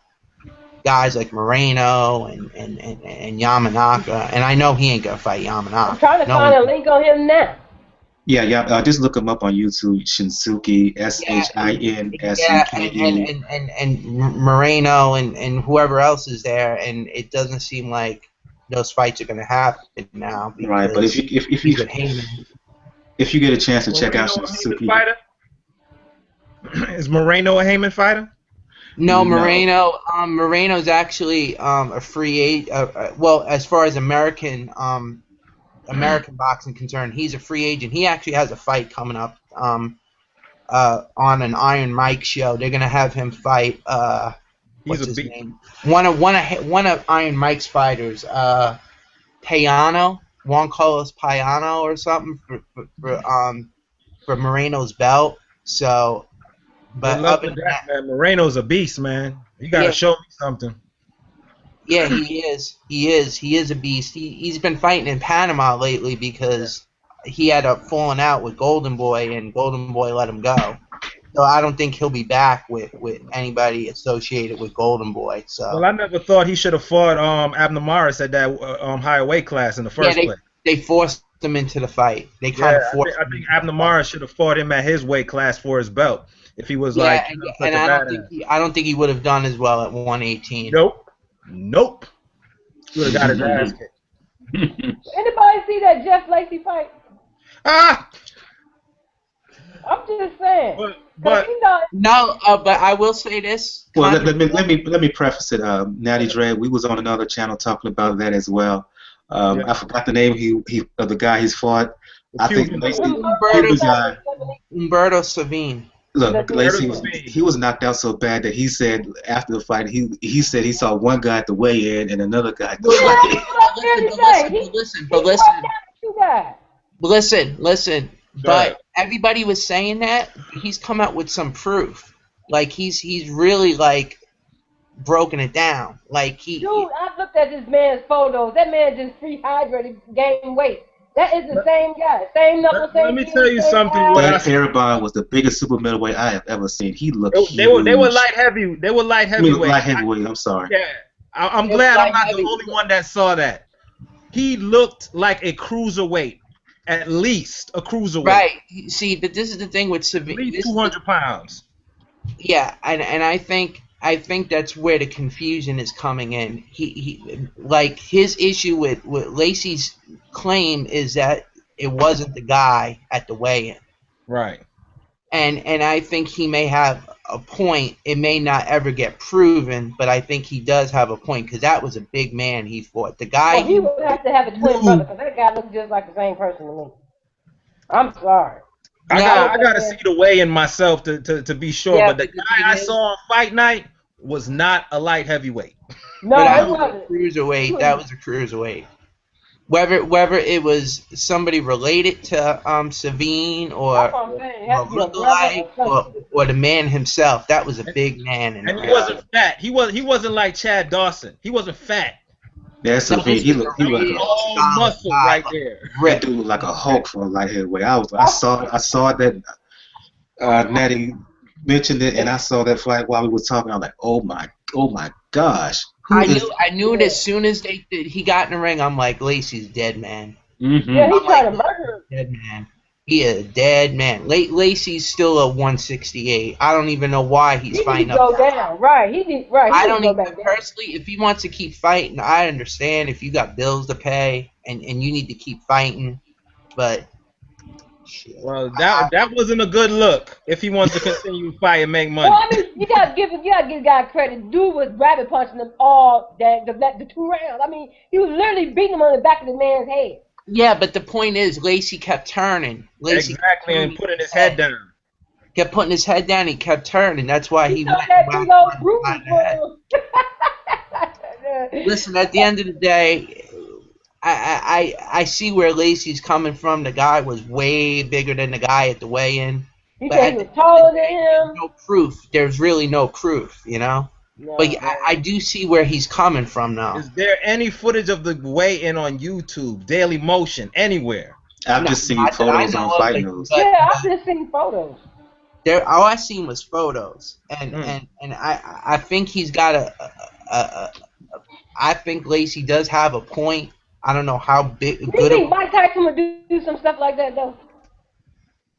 guys like Moreno and Yamanaka, and I know he ain't gonna fight Yamanaka. I'm trying to find a link on him now. Yeah. Just look him up on YouTube. Shinsuke, SHINSUKE. And Moreno and whoever else is there, and it doesn't seem like those fights are gonna happen now. Right, but if you get a chance to check out Shinsuke, is Moreno a Haymon fighter? No, Moreno. Moreno's actually a free agent. Well, as far as American boxing concerned, he's a free agent. He actually has a fight coming up on an Iron Mike show. They're gonna have him fight. What's his name? One of Iron Mike's fighters, Payano, Juan Carlos Payano or something for Moreno's belt. So. But up in that, man, Moreno's a beast, man. You gotta show me something. Yeah, he is. He is a beast. He's been fighting in Panama lately because he had a falling out with Golden Boy, and Golden Boy let him go. So I don't think he'll be back with anybody associated with Golden Boy. So. Well, I never thought he should have fought Abner Mares at that higher weight class in the first place. They forced him into the fight. They kind of forced him. I think Abner Mares should have fought him at his weight class for his belt. If he was I don't think he would have done as well at 118. Nope. He would have got his ass kicked. Anybody see that Jeff Lacey fight? Ah! I'm just saying. But I will say this. Well, let me preface it. Natty Dre, we was on another channel talking about that as well. I forgot the name of the guy he's fought. I think Humberto Savine. Look, Lacey he was knocked out so bad that he said after the fight he said he saw one guy at the weigh-in and another guy at the Listen. But everybody was saying that he's come out with some proof. Like he's really like broken it down. Like Dude, I've looked at this man's photos. That man just rehydrated, gained weight. That is the same guy. Same number, same. Let me tell you something. That Parabon was the biggest super middleweight I have ever seen. He looked huge. They were light heavy. They were light heavyweight. Light heavyweight. I'm sorry. Yeah, I'm glad I'm not the only one that saw that. He looked like a cruiserweight, at least a cruiserweight. Right. See, this is the thing with Savine. At least 200 pounds. Yeah, and I think that's where the confusion is coming in. He like his issue with Lacey's claim is that it wasn't the guy at the weigh-in. Right. And I think he may have a point. It may not ever get proven, but I think he does have a point because that was a big man he fought. The guy. Well, he would have to have a twin brother because that guy looks just like the same person to me. I'm sorry. I gotta see the weigh-in myself to be sure, but the guy I saw on fight night was not a light heavyweight. No, that was a cruiserweight. That was a cruiserweight. Whether it was somebody related to Savine or the man himself, that was a big man. And he wasn't fat. He wasn't like Chad Dawson. He wasn't fat. Yeah, Savine. He looked like a muscle right there. That dude looked like a Hulk for a light heavyweight. I saw that Natty mentioned it, and I saw that fight while we were talking. I'm like, oh my gosh. I knew it as soon as he got in the ring. I'm like, Lacey's dead, man. Mm-hmm. Yeah, he tried to murder him. Dead man. He is a dead man. Lacey's still a 168. I don't even know why he's fighting up. He go down, right? I don't even personally. If he wants to keep fighting, I understand. If you got bills to pay and you need to keep fighting, but. Well, that wasn't a good look. If he wants to continue to fight and make money. Well, I mean, you gotta give the guy credit. Dude was rabbit punching him all the 2 rounds. I mean, he was literally beating him on the back of the man's head. Yeah, but the point is, Lacey kept turning. Exactly, and putting his head down. Kept putting his head down. He kept turning. That's why he went. Listen, at the end of the day. I see where Lacey's coming from. The guy was way bigger than the guy at the weigh-in. He But said at he the was end of taller the than day, there's him. no proof. There's really no proof, you know. But No, I do see where he's coming from now. Is there any footage of the weigh-in on YouTube, Daily Motion, anywhere? I've No, just seen not that I photos know on of, Fight News. yeah, but I've just seen photos. there, all I seen was photos, and Mm. I think he's got a I think Lacey does have a point. I don't know how big Do you good of think Mike Tyson would do some stuff like that though?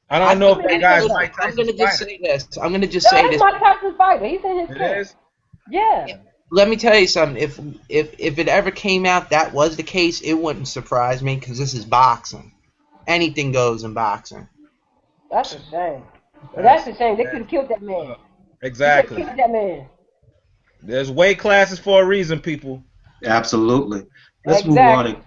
I I don't know think if that guy's listen, Mike I'm Tyson's gonna just fighter. say this. I'm gonna just No, say that's this. Mike Tyson's fighter. He's in his It camp. is? Yeah. Let me tell you something. If it ever came out that was the case, it wouldn't surprise me because this is boxing. Anything goes in boxing. That's a shame. That's a shame. They could have killed that man. They could have Exactly. killed that man. There's weight classes for a reason, people. Absolutely. Let's move on Exactly.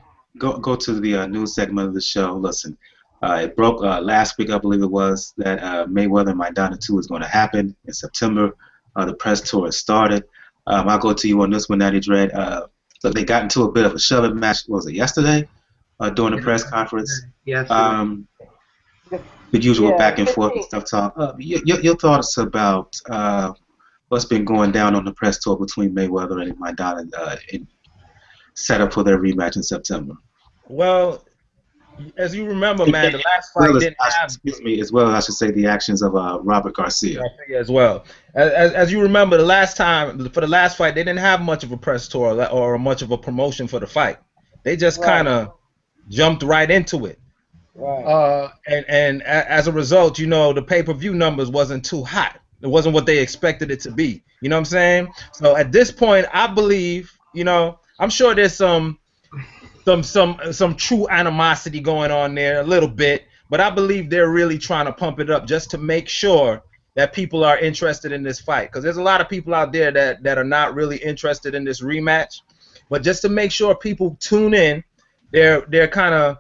and go to the news segment of the show. Listen, it broke last week, I believe it was, that Mayweather and Maidana II is going to happen in September. The press tour has started. I'll go to you on this one, Natty Dread. Look, they got into a bit of a shoving match. What was it, yesterday? During the press conference. Yes. The usual Yeah, back and forth and 15. stuff talk. Your thoughts about what's been going down on the press tour between Mayweather and Maidana in set up for their rematch in September. Well, as you remember, man, the last fight didn't have. Excuse me, as well as I should say the actions of Robert Garcia. As well. As you remember, the last time for the last fight, they didn't have much of a press tour or much of a promotion for the fight. They just kind of jumped right into it. Right. And as a result, you know, the pay-per-view numbers wasn't too hot. It wasn't what they expected it to be. You know what I'm saying? So at this point, I believe, you know, I'm sure there's some true animosity going on there a little bit, but I believe they're really trying to pump it up just to make sure that people are interested in this fight, because there's a lot of people out there that are not really interested in this rematch, but just to make sure people tune in, they're kind of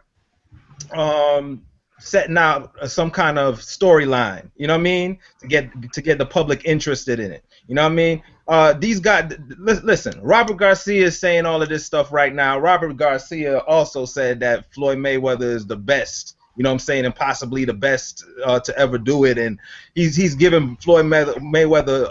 setting out some kind of storyline, you know what I mean, to get the public interested in it. You know what I mean? These guys, listen, Robert Garcia is saying all of this stuff right now. Robert Garcia also said that Floyd Mayweather is the best, you know what I'm saying, and possibly the best to ever do it. And he's given Floyd Mayweather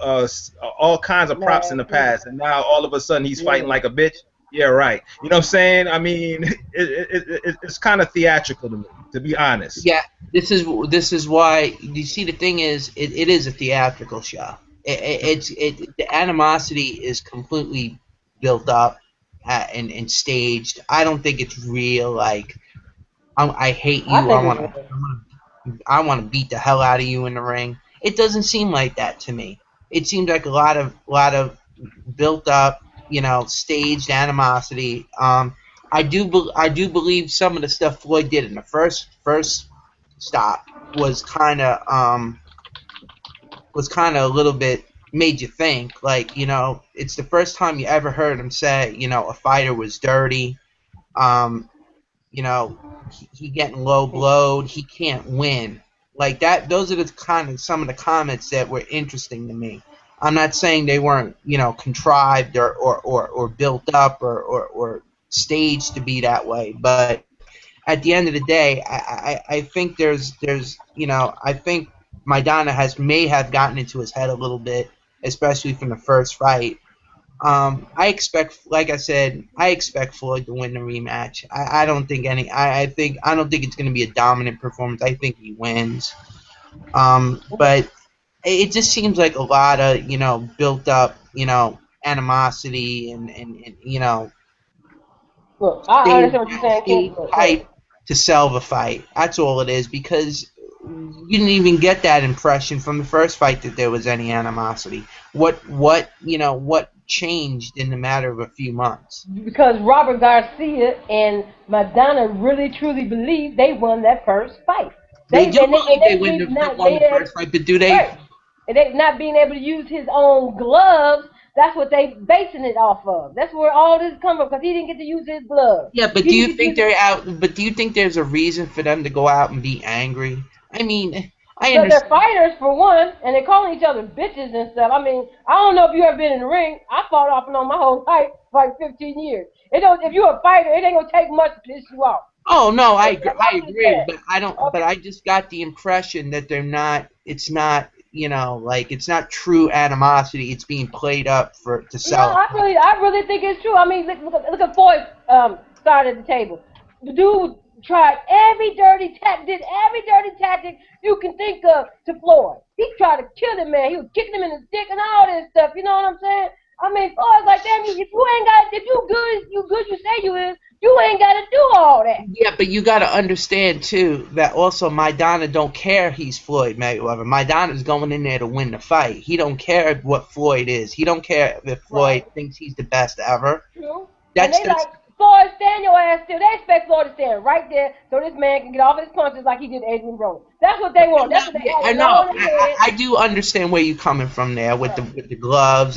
all kinds of props in the past, and now all of a sudden he's fighting like a bitch. Yeah, right. You know what I'm saying? I mean, it's kind of theatrical to me, to be honest. Yeah, this is why. You see, the thing is, it is a theatrical show. The animosity is completely built up and staged. I don't think it's real. Like, I hate you. I think I want to beat the hell out of you in the ring. It doesn't seem like that to me. It seems like a lot of built up, you know, staged animosity. I do believe some of the stuff Floyd did in the first stop was kind of a little bit made you think. Like, you know, it's the first time you ever heard him say, you know, a fighter was dirty. You know, he getting low blowed. He can't win. Like that. Those are the some of the comments that were interesting to me. I'm not saying they weren't, you know, contrived or built up or staged to be that way, but at the end of the day, I think there's you know, I think Maidana may have gotten into his head a little bit, especially from the first fight. I expect, like I said, I expect Floyd to win the rematch. I don't think it's going to be a dominant performance. I think he wins. But it just seems like a lot of, you know, built up, you know, animosity and you know, Look, I understand what you're saying, stage Ken. Look, hype to sell the fight. That's all it is, because you didn't even get that impression from the first fight that there was any animosity. What changed in the matter of a few months? because Robert Garcia and Maidana really truly believe they won that first fight. They do believe they won the first fight, but do they? Right. And they not being able to use his own gloves. That's what they basing it off of. That's where all this comes from, because he didn't get to use his gloves. Yeah, but do you think they're out? But do you think there's a reason for them to go out and be angry? I mean, I But understand. they're fighters for one, and they're calling each other bitches and stuff. I mean, I don't know if you ever been in the ring. I fought off and on my whole life for like 15 years. It don't. If you're a fighter, it ain't gonna take much to piss you off. Oh no, I That's I what I'm agree, saying. but I don't. But Okay. I just got the impression that they're not. It's not. Like it's not true animosity. It's being played up to No, sell. I really think it's true. I mean, look at Floyd's side of the table. The dude tried did every dirty tactic you can think of to Floyd. He tried to kill him, man. He was kicking him in the dick and all this stuff. You know what I'm saying? I mean, Floyd's like, damn, if you ain't got, if you good, you say you is, you ain't got to do all that. Yeah, but you got to understand too that also Maidana don't care he's Floyd Mayweather. Maidana's going in there to win the fight. He don't care what Floyd is. He don't care if Floyd Right. thinks he's the best ever. True. And That's they like, Floyd, stand your ass still. They expect Floyd to stand right there so this man can get off his punches like he did Adrian Broner. That's what they want. That's what they Yeah, have I it all know. in their head. I do understand where you're coming from there with the gloves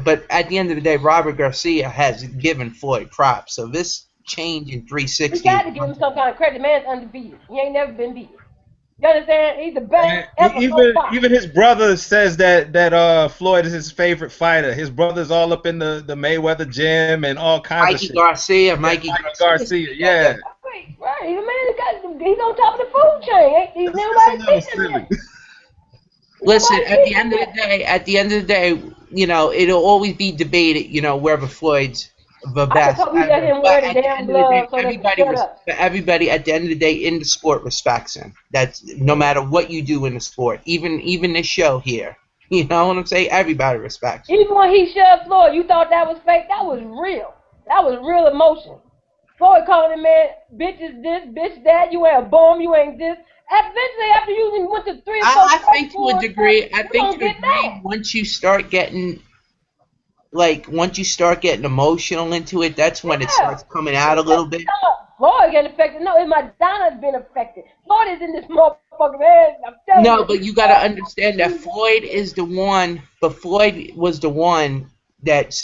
but at the end of the day, Robert Garcia has given Floyd props. So this change in We 360. got to give him some kind of credit. The man's undefeated. He ain't never been beaten. You understand? He's the best And ever so far. even his brother says that Floyd is his favorite fighter. His brother's all up in the Mayweather gym and all kinds of shit. Mikey Garcia, yeah. Right. The man he's on top of the food chain. He's That's a nobody's little beating him. silly. Listen, at the end of the day, it'll always be debated, whether Floyd's the I best just hope we let ever. him But wear the at the damn end of the day, gloves so they can shut up. everybody at the end of the day in the sport respects him. That's no matter what you do in the sport, even this show here. You know what I'm saying? Everybody respects him. Even when he shoved Floyd, you thought that was fake. That was real. That was real emotion. Floyd calling him, man, bitch is this, bitch that, you ain't a bum, you ain't this. Eventually, after you went to 3 or 4 I think to a degree, mad. once you start getting emotional into it, that's when it starts coming out a little bit. Floyd getting affected. No, Maidana's been affected. Floyd is in this motherfucker, man. I'm telling you. No, but you got to understand that Floyd was the one that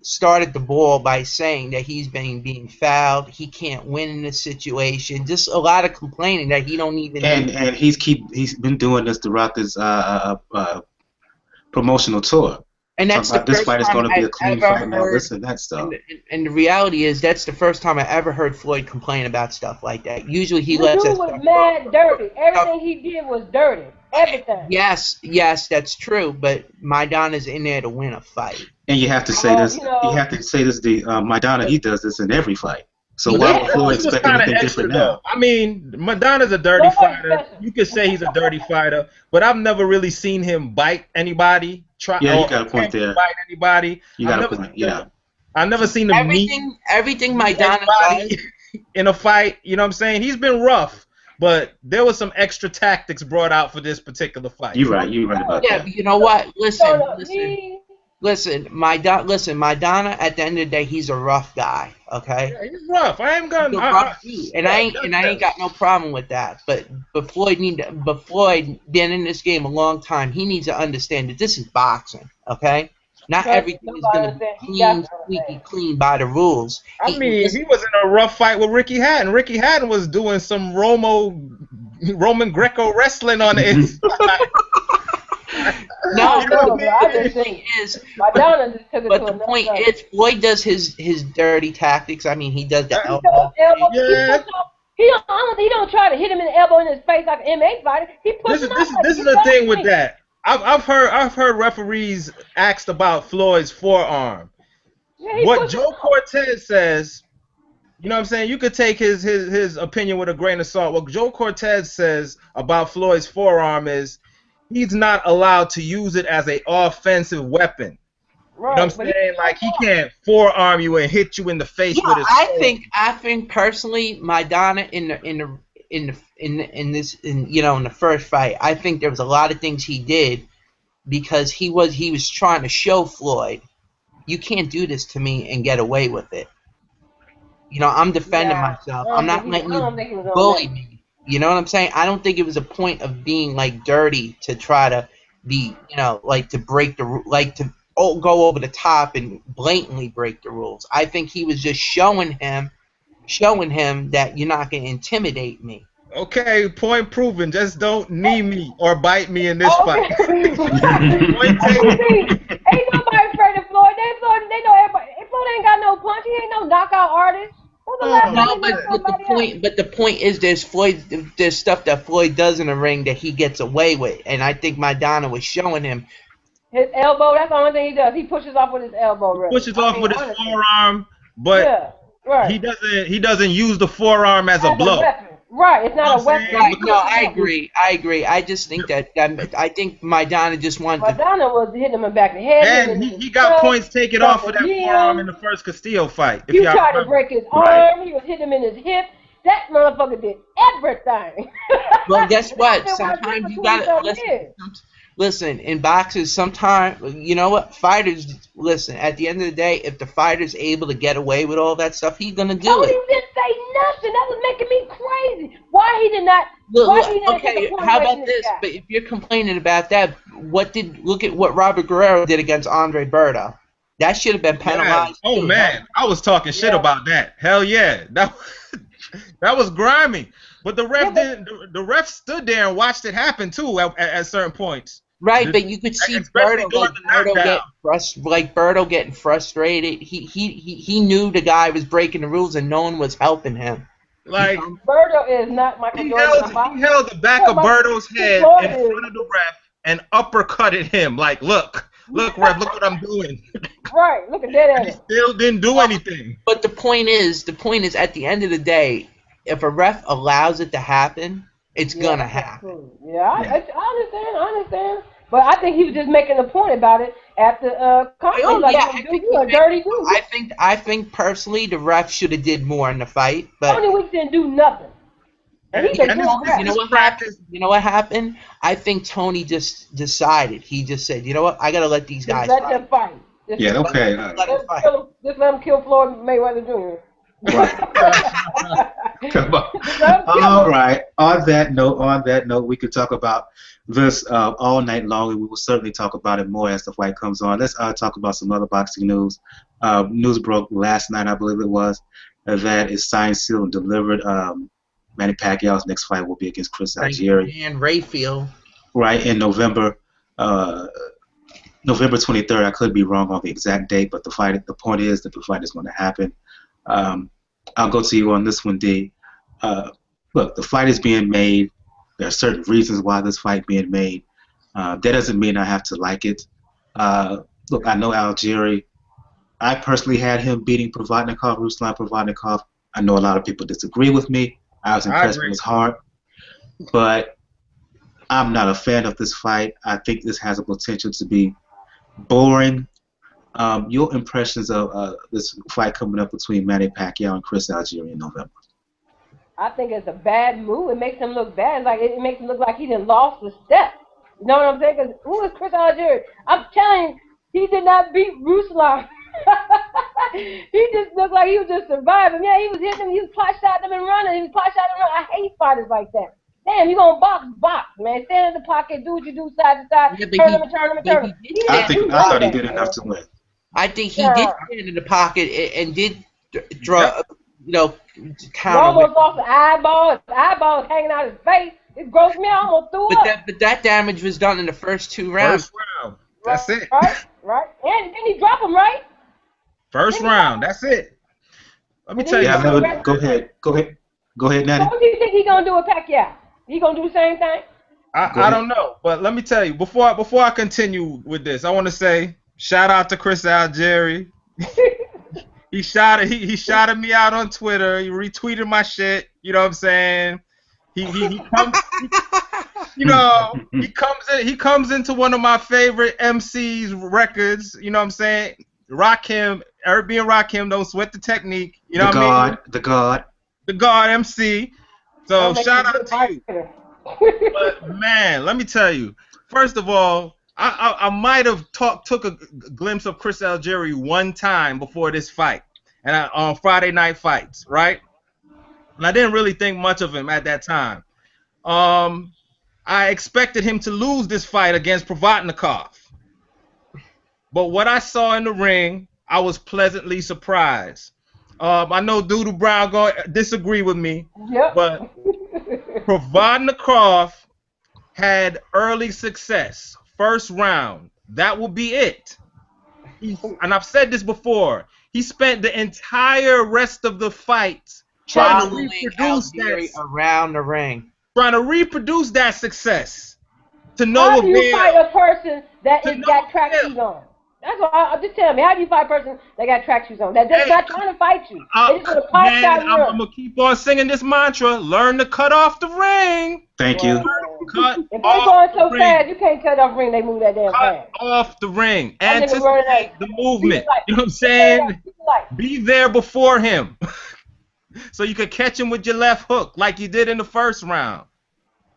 started the ball by saying that he's being fouled. He can't win in this situation. Just a lot of complaining that he don't even. And he's been doing this throughout this promotional tour. And that's the this first fight is time going to be a I've clean ever fight now. heard. Listen, that stuff. And the reality is, that's the first time I ever heard Floyd complain about stuff like that. Usually he The lets dude that was stuff mad go. dirty. Everything he did was dirty. Everything. Yes, that's true. But Maidana's in there to win a fight. And you have to say this. You have to say this. The Maidana, he does this in every fight. So why would Floyd expect anything different now? I mean, Maidana's a dirty fighter. You could say he's a dirty fighter, but I've never really seen him bite anybody. You got a point there. Bite anybody. You got a point. Yeah. I've never seen him everything Maidana does in a fight. You know what I'm saying? He's been rough, but there was some extra tactics brought out for this particular fight. You're right about that. Yeah, but you know what? Listen, Maidana. At the end of the day, he's a rough guy. Okay. Yeah, he's rough. I ain't gonna. I ain't got no problem with that. But Floyd been in this game a long time. He needs to understand that this is boxing. Okay. Not everything is gonna be squeaky clean by the rules. He was in a rough fight with Ricky Hatton. Ricky Hatton was doing some Roman Greco wrestling on the inside. No, the thing is, the point is, Floyd does his dirty tactics. I mean, he does the elbow. Yeah. He don't try to hit him in the elbow in his face like an MMA fighter. He pushes him out. This is the thing with that. I've heard referees asked about Floyd's forearm. Yeah, what Joe Cortez says, you know what I'm saying? You could take his opinion with a grain of salt. What Joe Cortez says about Floyd's forearm is he's not allowed to use it as an offensive weapon. Right. You know what I'm saying? Like, he can't forearm you and hit you in the face with his sword. I think personally, Maidana in the first fight, I think there was a lot of things he did because he was trying to show Floyd, you can't do this to me and get away with it. I'm defending myself. I'm not letting you bully me. You know what I'm saying? I don't think it was a point of being like dirty to try to be, like to break to go over the top and blatantly break the rules. I think he was just showing him that you're not going to intimidate me. Okay, point proven. Just don't knee me or bite me in this fight. Ain't nobody afraid of Floyd. They know everybody. Floyd ain't got no punch. He ain't no knockout artist. When's the last time No, he but, knocked but the somebody point, out? but the point is, there's stuff that Floyd does in the ring that he gets away with, and I think Maidana was showing him. His elbow, that's the only thing he does. He pushes off with his elbow, He really. pushes I off mean, with his honestly. forearm, but Yeah, right. he doesn't use the forearm as a As blow. a weapon. Right, it's not a weapon. saying? Right? No, I agree. I just think that I think Maidana just wanted to. Madonna was hitting him in the back of the head. hitting And him in he the got stomach, points taken off of that dropping forearm him. in the first Castillo fight, if You y'all tried to remember. break his Right. arm. He was hitting him in his hip. That motherfucker did everything. Well, guess And what? I've been watching Sometimes for you gotta 20-something years. listen. In boxing, sometimes you know what? Fighters listen. At the end of the day, if the fighter's able to get away with all that stuff, he's gonna do Tony it. didn't say nothing. That was making me crazy. Why he did not? Look, Why he didn't take okay, a point how away about from this? guy? But if you're complaining about that, look at what Robert Guerrero did against Andre Berto. That should have been penalized. Oh too. man, I was talking shit Yeah. about that. Hell yeah, that was grimy. But the ref didn't. The ref stood there and watched it happen too at certain points. Right, but you could see Especially Berto, during the knockdown. Berto getting frustrated. He knew the guy was breaking the rules and no one was helping him. Like Berto is not Michael he Jordan. held the back of Berto's head Floyd in front of the ref and uppercutted him. Like, look, ref, look what I'm doing. Right, look at that And at he it. still didn't do anything. But the point is, at the end of the day, if a ref allows it to happen, it's gonna happen. Yeah, I understand. But I think he was just making a point about it at the conference. Oh, Like, yeah, you a dirty dude. I think personally the ref should have did more in the fight, but Tony Weeks didn't do nothing. And he been And doing this that. you know what happened? You know what happened? I think Tony just decided. He just said, you know what? I gotta let these guys Just let fight. them fight. Just Yeah, okay. Let them fight. Just let him kill Floyd Mayweather Jr. Right. Come on. All right. On that note, we could talk about this all night long, and we will certainly talk about it more as the fight comes on. Let's talk about some other boxing news. News broke last night, I believe it was, that is signed, sealed, and delivered. Manny Pacquiao's next fight will be against Chris Algieri. And Rayfield. Right, in November. November 23rd. I could be wrong on the exact date, but the point is that the fight is going to happen. I'll go to you on this one, D. Look, the fight is being made. There are certain reasons why this fight being made. That doesn't mean I have to like it. Look, I know Algieri. I personally had him beating Ruslan Provodnikov. I know a lot of people disagree with me. I was impressed with his heart. But I'm not a fan of this fight. I think this has a potential to be boring. Your impressions of this fight coming up between Manny Pacquiao and Chris Algieri in November? I think it's a bad move. It makes him look bad. Like it makes him look like he done lost the step. You know what I'm saying? Because who is Chris Algieri? I'm telling you, he did not beat Ruslan. He just looked like he was just surviving. Yeah, he was hitting him. He was pot shotting him and running. He was pot shotting him and running. I hate fighters like that. Damn, you gonna box, man. Stand in the pocket, do what you do side to side, Yeah, turn him and turn him and turn him. I thought he did enough to win. I think he did stand in the pocket and did draw, He counter. almost lost the eyeball. His eyeball was hanging out his face. It grossed me out. I almost threw up. But that damage was done in the first 2 rounds. First round. That's it. Right. And then he dropped him, right? First round. That's it. Let me tell you. Yeah, go ahead, Natty. So what do you think he's gonna do with Pacquiao? He gonna do the same thing? I don't know, but let me tell you before I continue with this, I want to say shout out to Chris Algieri. He shouted me out on Twitter. He retweeted my shit. You know what I'm saying? He comes into one of my favorite MC's records. You know what I'm saying? Rakim, don't sweat the technique. You know what I mean? The God MC. So shout out to you. But man, let me tell you. First of all, I might have took a glimpse of Chris Algieri one time before this fight, and on Friday Night Fights, right? And I didn't really think much of him at that time. I expected him to lose this fight against Provodnikov. But what I saw in the ring, I was pleasantly surprised. I know Doodoo Brown gonna disagree with me, but Provodnikov had early success. First round, that will be it. And I've said this before. He spent the entire rest of the fight trying to Following reproduce Algieri that, around the ring. success to How no do you fight avail. a person that To is no got track avail. shoes on? That's what I just tell me. How do you fight a person that got track shoes on? That's just Hey, not trying to fight you. They just want to punch man, out and I'm run. gonna keep on singing this mantra. Learn to cut off the ring. Thank Well, you. Cut if they off going the so ring. fast, you can't cut off ring. They move that damn Cut fast. off the ring. That nigga running Anticipate like the movement. like, You know what I'm saying? Be there before him. So you could catch him with your left hook like you did in the first round.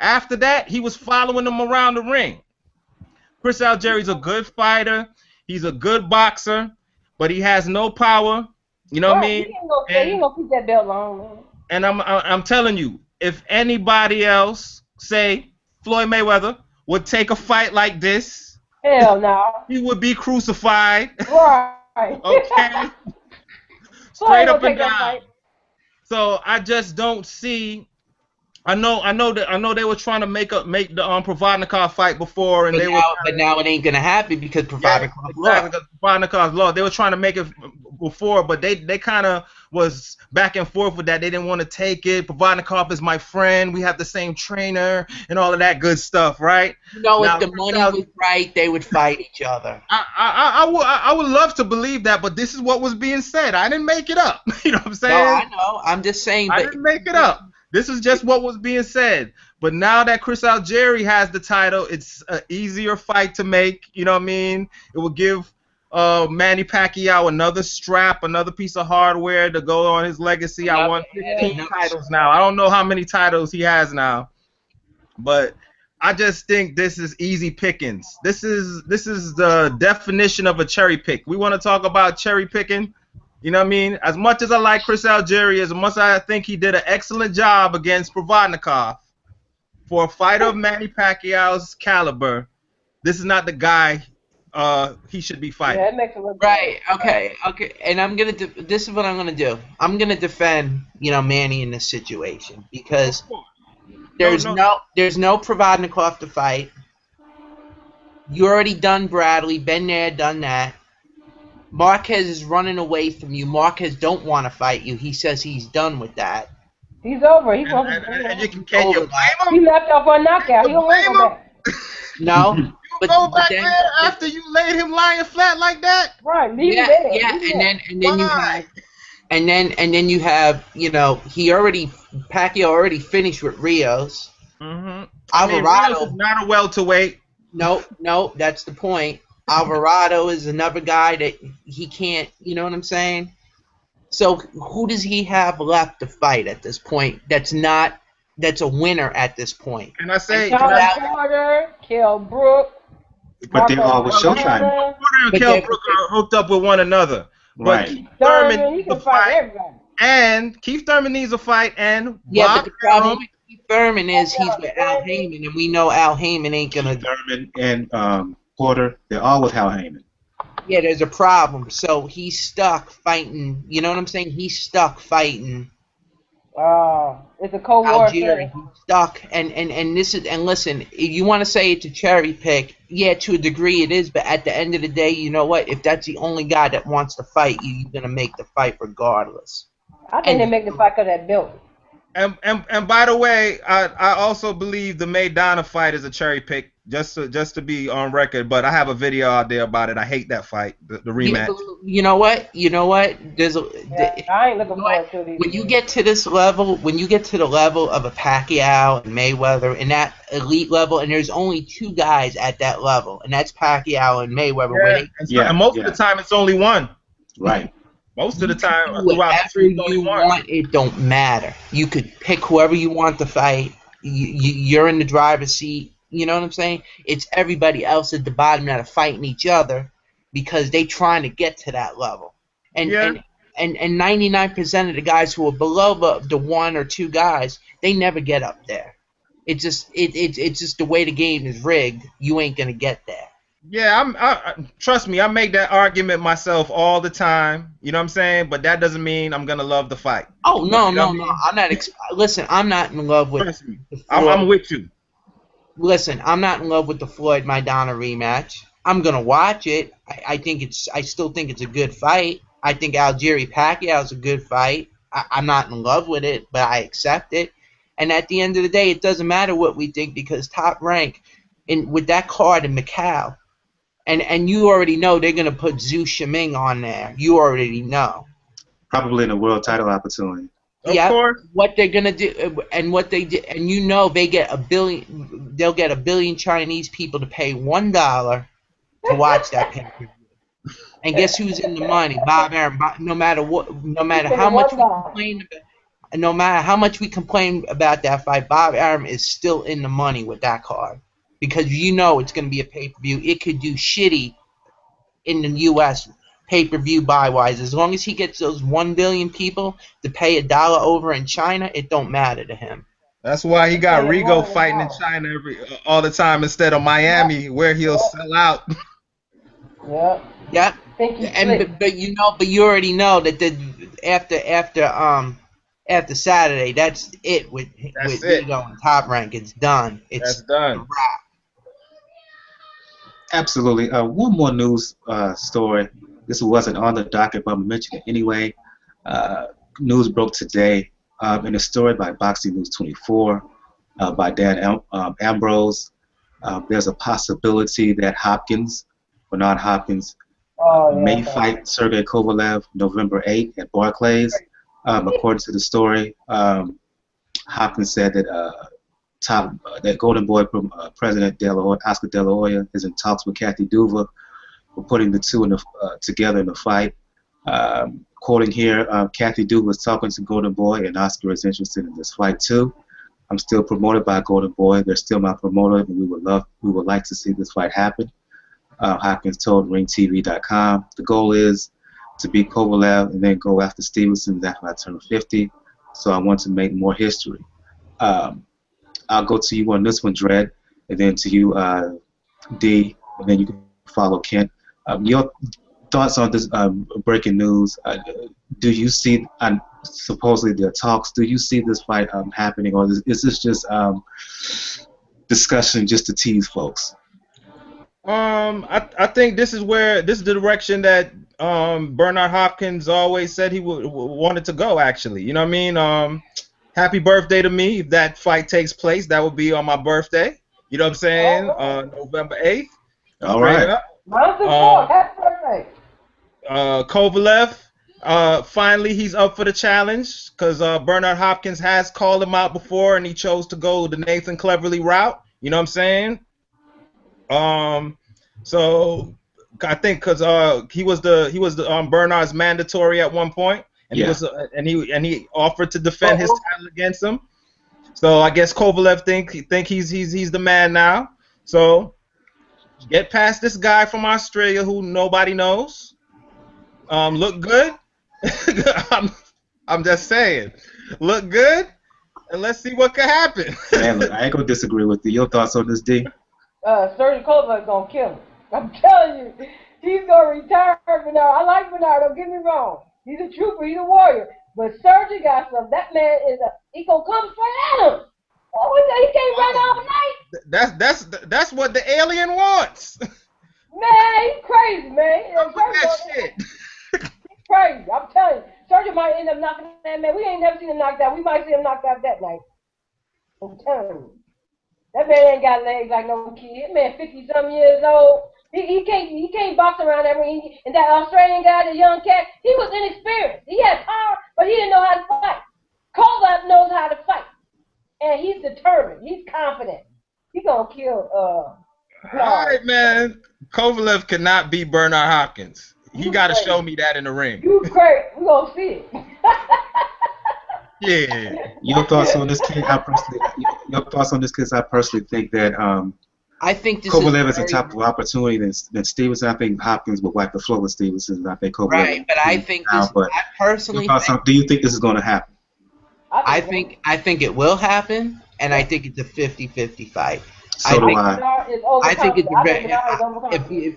After that, he was following him around the ring. Chris Algieri's a good fighter. He's a good boxer, but he has no power. You know what I mean? He ain't gonna keep that belt long, man. And I'm telling you, if anybody else, say Floyd Mayweather, would take a fight like this, Hell no. he would be crucified. Right. Okay? So Straight I up gonna and take that down. fight. So I just don't see. I know they were trying to make the Provodnikov fight before, and But now it ain't gonna happen because Provodnikov lost. Provodnikov's lost. They were trying to make it before, but they kind of was back and forth with that. They didn't want to take it. Provodnikov is my friend. We have the same trainer and all of that good stuff, right? If the money was right, they would fight each other. I would love to believe that, but this is what was being said. I didn't make it up. You know what I'm saying? No, I know. I'm just saying. I didn't make it up. This is just what was being said. But now that Chris Algieri has the title, it's an easier fight to make. You know what I mean? It will give Manny Pacquiao another strap, another piece of hardware to go on his legacy. I won 15 titles now. I don't know how many titles he has now. But I just think this is easy pickings. This is the definition of a cherry pick. We want to talk about cherry picking. You know what I mean? As much as I like Chris Algieri, as much as I think he did an excellent job against Provodnikov, for a fighter of Manny Pacquiao's caliber, this is not the guy he should be fighting. Yeah, it makes it look right. Okay. And this is what I'm gonna do. I'm gonna defend, Manny in this situation because there's no Provodnikov to fight. You already done Bradley, been there, done that. Marquez is running away from you. Marquez don't want to fight you. He says he's done with that. He's over. He wants Can you blame him? He left off on knockout. He don't want to go back. No. But go back there after you laid him lying flat like that? Right. Leave him there. Yeah, and then you have, Pacquiao already finished with Rios. Mm-hmm. Alvarado Rios is not a welterweight. No, that's the point. Alvarado is another guy that he can't, you know what I'm saying? So who does he have left to fight at this point that's a winner at this point? Can I say Porter, Kell Brook. But they're all with Showtime. Porter and Kell Brook are hooked up with one another. Right. But Keith Thurman he can fight everybody. And Keith Thurman needs a fight, and but the problem with Keith Thurman is he's with Al Haymon, and we know Al Haymon ain't gonna. Keith Thurman and Porter, they're all with Al Haymon. Yeah, there's a problem. So he's stuck fighting. You know what I'm saying? He's stuck fighting. It's a Cold War Algieri. He's stuck, and listen. If you want to say it's a cherry pick, yeah, to a degree it is. But at the end of the day, you know what? If that's the only guy that wants to fight you, you're gonna make the fight regardless. I think they make the fight because of that belt. And by the way, I also believe the Maidana fight is a cherry pick, just to be on record. But I have a video out there about it. I hate that fight, the rematch. You know what? There's I ain't looking forward to these. When you get to this level, when you get to the level of a Pacquiao and Mayweather and that elite level, and there's only two guys at that level, and that's Pacquiao and Mayweather. And most of the time, it's only one. Right. Most of the time, whatever you want, it don't matter. You could pick whoever you want to fight. You're in the driver's seat. You know what I'm saying? It's everybody else at the bottom that are fighting each other because they trying to get to that level. And 99% of the guys who are below the one or two guys, they never get up there. It's just the way the game is rigged. You ain't gonna get there. Yeah, trust me, I make that argument myself all the time. You know what I'm saying? But that doesn't mean I'm gonna love the fight. Oh no. I'm not. Listen, I'm not in love with. Trust me, I'm with you. Listen, I'm not in love with the Floyd Maidana rematch. I'm gonna watch it. I still think it's a good fight. I think Algieri Pacquiao is a good fight. I'm not in love with it, but I accept it. And at the end of the day, it doesn't matter what we think because Top Rank, with that card in Macau, and you already know they're gonna put Zhu Shiming on there. You already know. Probably in a world title opportunity. Of Yeah, course. what they're gonna do, and what they did, and you know they get a billion. They'll get a billion Chinese people to pay $1 to watch that pay-per-view. And guess who's in the money? Bob Arum. No matter what, no matter how much we complain about, no matter how much we complain about that fight, Bob Arum is still in the money with that card because you know it's going to be a pay-per-view. It could do shitty in the U.S. pay-per-view buy-wise. As long as he gets those 1 billion people to pay $1 over in China, it don't matter to him. That's why he got Rigo fighting in China all the time instead of Miami, where he'll sell out. Yep. Yep. But you already know that after Saturday, that's it with Rigo and Top Rank. It's done. It's done. A wrap. Absolutely. One more news story. This wasn't on the docket, but I'm mentioning it anyway. News broke today in a story by Boxing News 24 by Dan Ambrose. There's a possibility that Bernard Hopkins, may fight Sergey Kovalev November 8th at Barclays. According to the story, Hopkins said that that Golden Boy President Oscar De La Hoya is in talks with Kathy Duva for putting the two together in a fight. Quoting here, Kathy Duva is talking to Golden Boy, and Oscar is interested in this fight too. I'm still promoted by Golden Boy. They're still my promoter, and we would like to see this fight happen. Hopkins told RingTV.com, the goal is to beat Kovalev and then go after Stevenson after I turn 50. So I want to make more history. I'll go to you on this one, Dredd, and then to you, D, and then you can follow Kent. Your thoughts on this breaking news? Do you see, supposedly there are talks, do you see this fight happening, or is this just discussion just to tease folks? I think this is the direction that Bernard Hopkins always said he wanted to go, actually. You know what I mean? Happy birthday to me. If that fight takes place, that would be on my birthday. You know what I'm saying? November 8th. All right. Happy birthday. Kovalev, finally he's up for the challenge because Bernard Hopkins has called him out before and he chose to go the Nathan Cleverly route. You know what I'm saying? So I think because he was the Bernard's mandatory at one point, and he offered to defend his title against him. So I guess Kovalev think he's the man now. So get past this guy from Australia who nobody knows. Look good. I'm just saying, look good, and let's see what can happen. Man, look, I ain't gonna disagree with you. Your thoughts on this, D? Sergey Kovalev is gonna kill him. I'm telling you, he's gonna retire Bernard. I like Bernard. Don't get me wrong. He's a trooper. He's a warrior. But Sergey got some. That man he gonna come straight at him. Oh, he can't run all night. That's what the alien wants. Man, he's crazy, man. That shit. He's crazy. I'm telling you, Sergey might end up knocking that man. We ain't never seen him knocked out. We might see him knocked out that night. I'm telling you. That man ain't got legs like no kid. That man 50-some years old. He can't box around that ring. And that Australian guy, the young cat, he was inexperienced. He had power, but he didn't know how to fight. Kovalev knows how to fight. And he's determined. He's confident. He's gonna kill All right, man. Kovalev cannot beat Bernard Hopkins. He gotta show me that in the ring. You crazy. We gonna see it. Yeah. Your thoughts on this kid? I personally think that I think this Kovalev is a top opportunity than Stevenson. I think Hopkins will wipe the floor with Stevenson. I think Kovalev. Right, but I think I personally think, do you think this is going to happen? I think it will happen, and I think it's a 50-50 fight. So do I. I think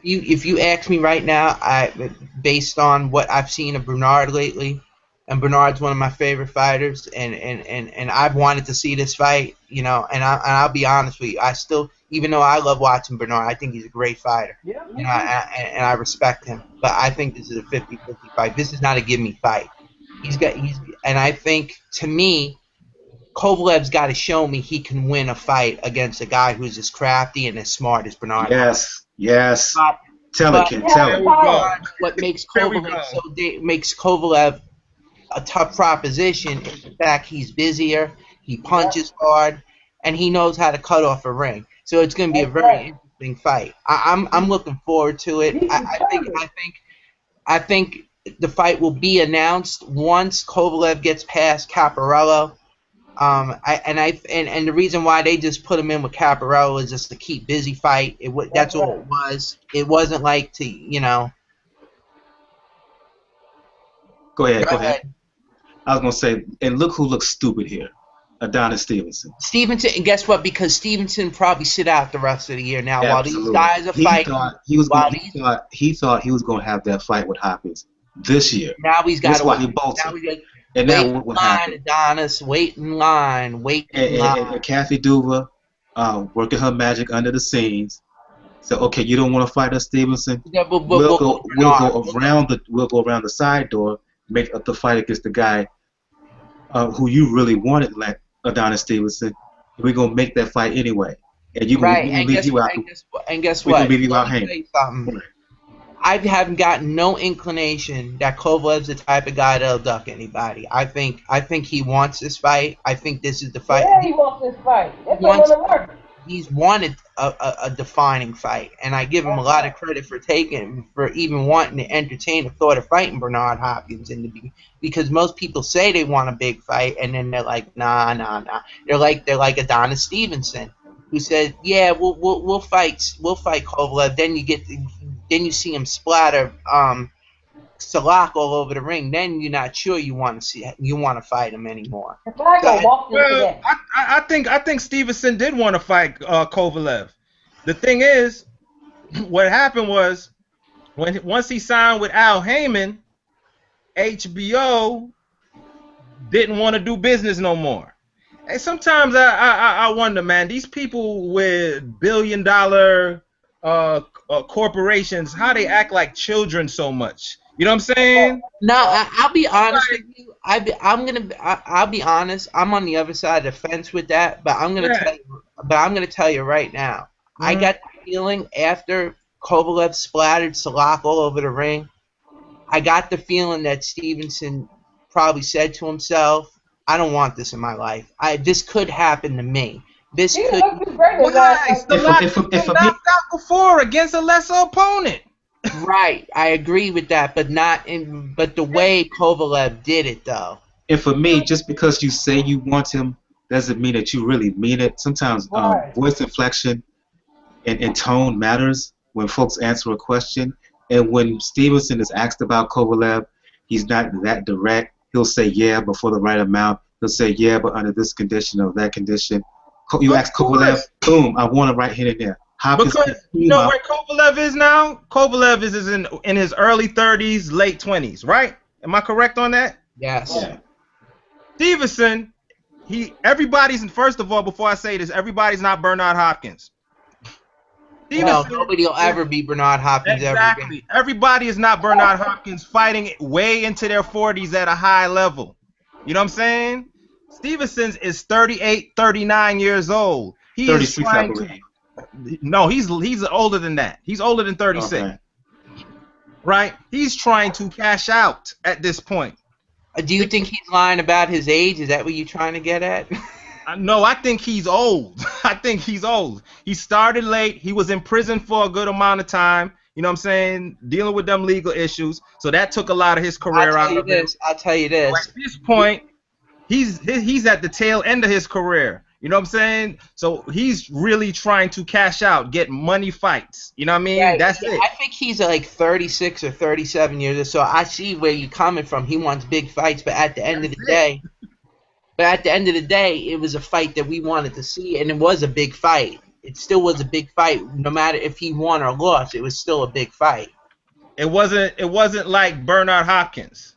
if you ask me right now, based on what I've seen of Bernard lately, and Bernard's one of my favorite fighters, and I've wanted to see this fight, you know, and I'll be honest with you, I still, even though I love watching Bernard, I think he's a great fighter. Yeah. You know, and I respect him, but I think this is a 50-50 fight. This is not a give me fight. And I think, to me, Kovalev's got to show me he can win a fight against a guy who's as crafty and as smart as Bernard. Yes. But Tell it, kid. Tell it. what makes Kovalev a tough proposition is the fact he's busier, he punches hard, and he knows how to cut off a ring. So it's going to be a very interesting fight. I'm looking forward to it. I think the fight will be announced once Kovalev gets past Caparello. And the reason why they just put him in with Caparello is just to keep busy fight. That's all it was. It wasn't like to, you know. Go ahead. I was gonna say, and look who looks stupid here, Adonis Stevenson. And guess what? Because Stevenson probably sit out the rest of the year now. Absolutely. While these guys are fighting. He thought he was gonna have that fight with Hopkins this year. Now he's got. That's why he bolted. And now what happened? Adonis, wait in line. And Kathy Duva, working her magic under the scenes. So okay, you don't want to fight us, Stevenson? Yeah, we'll go around the side door, make up the fight against the guy who you really wanted, like Adonis Stevenson. We're gonna make that fight anyway, and you and guess what? We're gonna leave you out hanging. I haven't gotten no inclination that Kovalev's the type of guy that'll duck anybody. I think he wants this fight. I think this is the fight. Yeah, he wants this fight. That's not gonna work. He's wanted a defining fight, and I give him a lot of credit for even wanting to entertain the thought of fighting Bernard Hopkins in the beginning. Because most people say they want a big fight, and then they're like, nah. They're like Adonis Stevenson, who said, yeah, we'll fight Kovalev. Then you see him splatter Salak all over the ring. Then you're not sure you want to fight him anymore. I think Stevenson did want to fight Kovalev. The thing is, what happened was once he signed with Al Haymon, HBO didn't want to do business no more. And sometimes I wonder, man, these people with billion-dollar corporations, how they act like children so much. You know what I'm saying? No, I'll be honest with you. I'll be honest. I'm on the other side of the fence with that, but I'm gonna tell you right now. Mm-hmm. I got the feeling after Kovalev splattered Salak all over the ring, I got the feeling that Stevenson probably said to himself, "I don't want this in my life. This could happen to me. This could." Why? Salak knocked out before against a lesser opponent. Right, I agree with that, but but the way Kovalev did it, though. And for me, just because you say you want him doesn't mean that you really mean it. Sometimes voice inflection and tone matters when folks answer a question. And when Stevenson is asked about Kovalev, he's not that direct. He'll say yeah, but for the right amount. He'll say yeah, but under this condition or that condition. You ask Kovalev, boom, I want it right here and there. Because you know where Kovalev is now? Kovalev is in his early 30s, late 20s, right? Am I correct on that? Yes. Yeah. Stevenson, first of all, before I say this, everybody's not Bernard Hopkins. Stevenson, no, nobody will ever be Bernard Hopkins ever again. Everybody is not Bernard Hopkins fighting way into their 40s at a high level. You know what I'm saying? Stevenson is 38, 39 years old. He 36, is trying to. No, he's older than that. He's older than 36. Okay. Right? He's trying to cash out at this point. Do you think he's lying about his age? Is that what you're trying to get at? No, I think he's old. He started late. He was in prison for a good amount of time. You know what I'm saying? Dealing with them legal issues. So that took a lot of his career out of him. I'll tell you this. At this point, he's at the tail end of his career. You know what I'm saying? So he's really trying to cash out, get money fights. You know what I mean? Yeah, That's it. I think he's like 36 or 37 years old. So I see where you're coming from. He wants big fights, but at the end of the day, it was a fight that we wanted to see, and it was a big fight. It still was a big fight, no matter if he won or lost. It was still a big fight. It wasn't like Bernard Hopkins.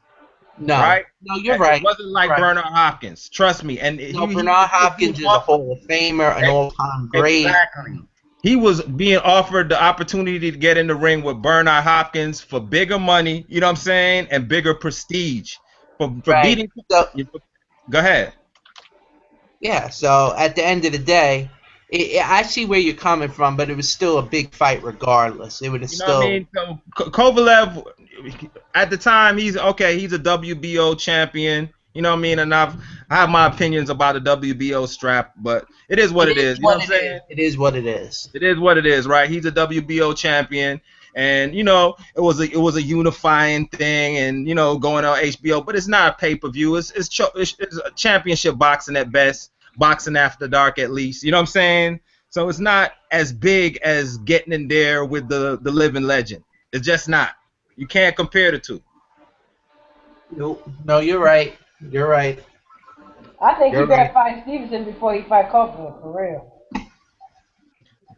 No, right? no, you're right. It wasn't like Right. Bernard Hopkins. Trust me. And No, Bernard Hopkins is a Hall of Famer, an all-time great. Exactly. He was being offered the opportunity to get in the ring with Bernard Hopkins for bigger money, you know what I'm saying, and bigger prestige for Right. beating. So, Go ahead. yeah. So at the end of the day, I see where you're coming from, but it was still a big fight regardless. It would have You know what I still. mean? So Kovalev, at the time, he's a WBO champion. You know what I mean? And I have my opinions about the WBO strap, but it is what it is. You know what I'm saying? It is what it is. It is what it is, right? He's a WBO champion, and you know it was a unifying thing, and you know going on HBO, but it's not a pay-per-view. It's a championship boxing at best, boxing after dark at least. You know what I'm saying? So it's not as big as getting in there with the living legend. It's just not. You can't compare the two. Nope. No, you're right. You're right. I think You're he better right. fight Stevenson before he fight Copeland, for real.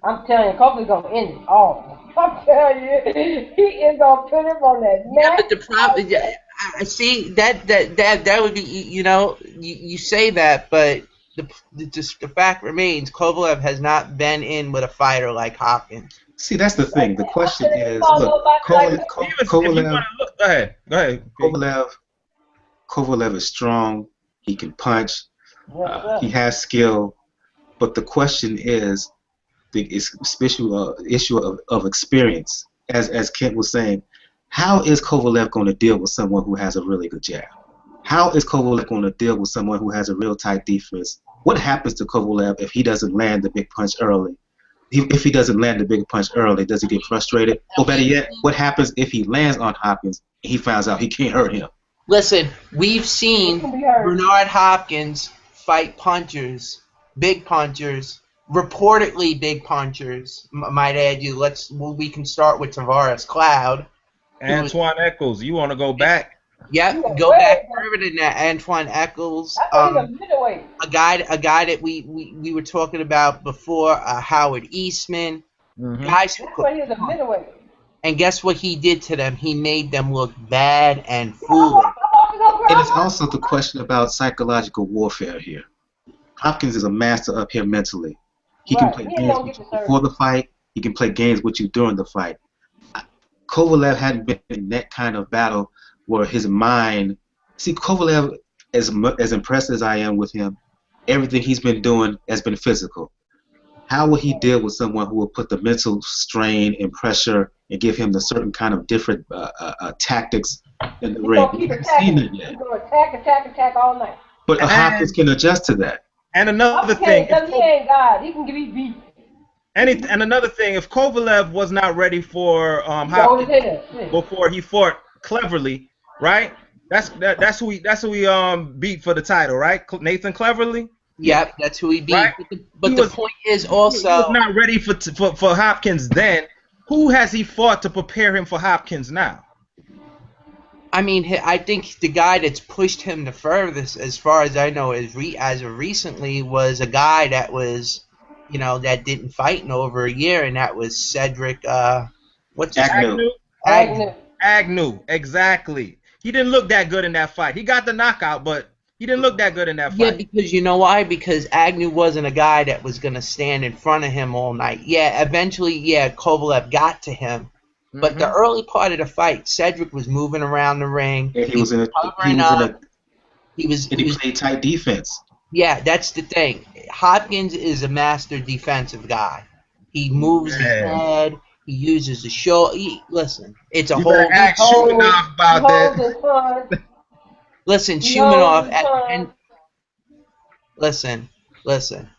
I'm telling you, Copeland's gonna end it all. I'm telling you, he is gonna put him on that Yeah, mat. but the problem, yeah, I see that would be, you know, you say that, but the fact remains, Kovalev has not been in with a fighter like Hopkins. See, that's the thing. The question is, Follow look, nobody like If you want Kovalev, to look, go ahead. Kovalev is strong. He can punch. Yes, He has skill. But the question is the issue of experience. As Kent was saying, how is Kovalev going to deal with someone who has a really good jab? How is Kovalev going to deal with someone who has a real tight defense? What happens to Kovalev if he doesn't land the big punch early? If he doesn't land the big punch early, does he get frustrated? Or better yet, what happens if he lands on Hopkins and he finds out he can't hurt him? Listen, we've seen Bernard Hopkins fight punchers, big punchers, reportedly big punchers. Might add you. We can start with Tavares Cloud. Antoine Eccles, you want to go back? Yep, go back further than that. Antoine Eccles, I think he's a middleweight. a guy that we were talking about before, Howard Eastman. Mm-hmm. Guys That's why he was a middleweight. and guess what he did to them? He made them look bad and foolish. And it's also the question about psychological warfare here. Hopkins is a master up here mentally. He can play games with you before the fight. He can play games with you during the fight. Kovalev hadn't been in that kind of battle where his mind. See, Kovalev, as impressed as I am with him, everything he's been doing has been physical. How will he deal with someone who will put the mental strain and pressure and give him the certain kind of different tactics in the ring? We haven't seen it yet. He's going to attack all night. But Hopkins can adjust to that. And another thing, He ain't God. He can be beat. and another thing, if Kovalev was not ready for Hopkins before he fought Cleverly, right? That's who he beat for the title, right? Nathan Cleverly. Yep, that's who he beat. Right? But the point is also he was not ready for Hopkins then. Who has he fought to prepare him for Hopkins now? I mean, I think the guy that's pushed him the furthest, as far as I know, as of recently, was a guy that was, that didn't fight in over a year, and that was Cedric. What's his name? Agnew. Exactly. He didn't look that good in that fight. He got the knockout, but he didn't look that good in that fight. Yeah, because you know why? Because Agnew wasn't a guy that was going to stand in front of him all night. Yeah, eventually, Kovalev got to him. But the early part of the fight, Cedric was moving around the ring. Yeah, he played tight defense. Yeah, that's the thing. Hopkins is a master defensive guy. He moves his head. He uses the shoulder. Listen, it's a whole. Ask Shumanov about that. Listen, Shumanov. Listen.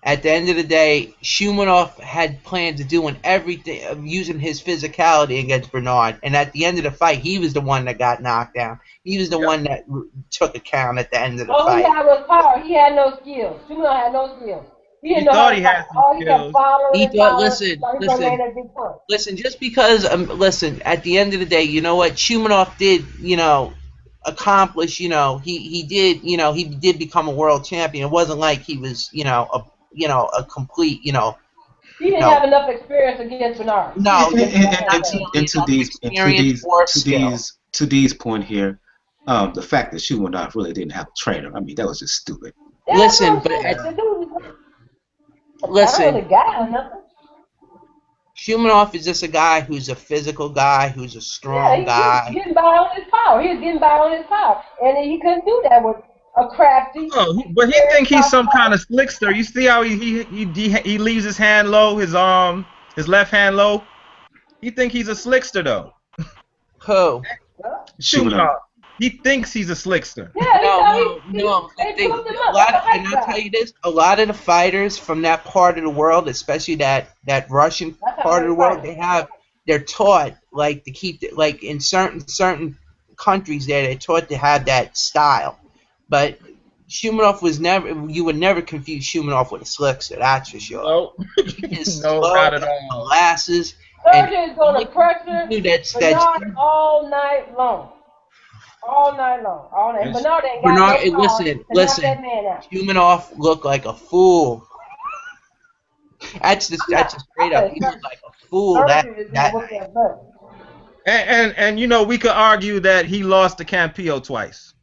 At the end of the day, Shumanov had plans of doing everything, of using his physicality against Bernard. And at the end of the fight, he was the one that got knocked down. He was the one that took a count at the end of the fight. All he had was power. He had no skills. Shumanov had no skills. He thought he had some skills. He thought, listen. Just because, at the end of the day, you know what Shumanov did, accomplish, he did become a world champion. It wasn't like he was, a complete, He didn't have enough experience against Bernard. No, and to Dee's point here, The fact that Shumanov really didn't have a trainer, I mean, that was just stupid. Yeah, Listen, but the dude was listen, not a guy or nothing. Shumanov is just a guy who's a physical guy, who's a strong He guy. was getting by on his power. He was getting by on his power, and he couldn't do that with a crafty. Oh, but he think he's some kind of slickster. You see how he leaves his hand low, his left hand low. He think he's a slickster though. Who? Shumanov. He thinks he's a slickster. Yeah, No. And I'll tell you this: a lot of the fighters from that part of the world, especially that Russian part of the world, they're taught like to keep it, like in certain countries they're taught to have that style. But Shumanov was never. You would never confuse Shumanov with a slickster. That's for sure. No, not at all. Molasses. Sergey is going to pressure Bernard all night long. All night long. All night. Bernard ain't got no power to knock that man out. Shumanov looked like a fool. That's just straight up. He looked like a fool. And you know, we could argue that he lost to Campillo twice.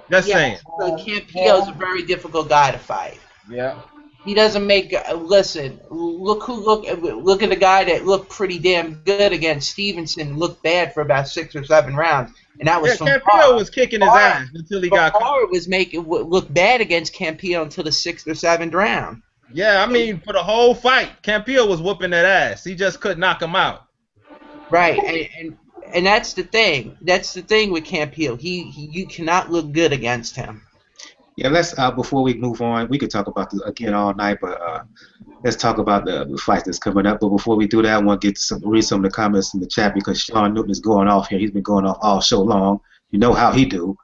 Just saying. So Campillo's a very difficult guy to fight. Yeah. He doesn't make. Listen, look at the guy that looked pretty damn good against Stevenson. Looked bad for about 6 or 7 rounds, and that was from Campillo was kicking his ass until he got caught. Was making look bad against Campillo until the 6th or 7th round. Yeah, I mean for the whole fight, Campillo was whooping that ass. He just couldn't knock him out. Right, and that's the thing. That's the thing with Campillo. You cannot look good against him. Yeah, let's before we move on, we could talk about this again all night, but let's talk about the fight that's coming up. But before we do that, I want to read some of the comments in the chat because Sean Newton is going off here. He's been going off all show long. You know how he do.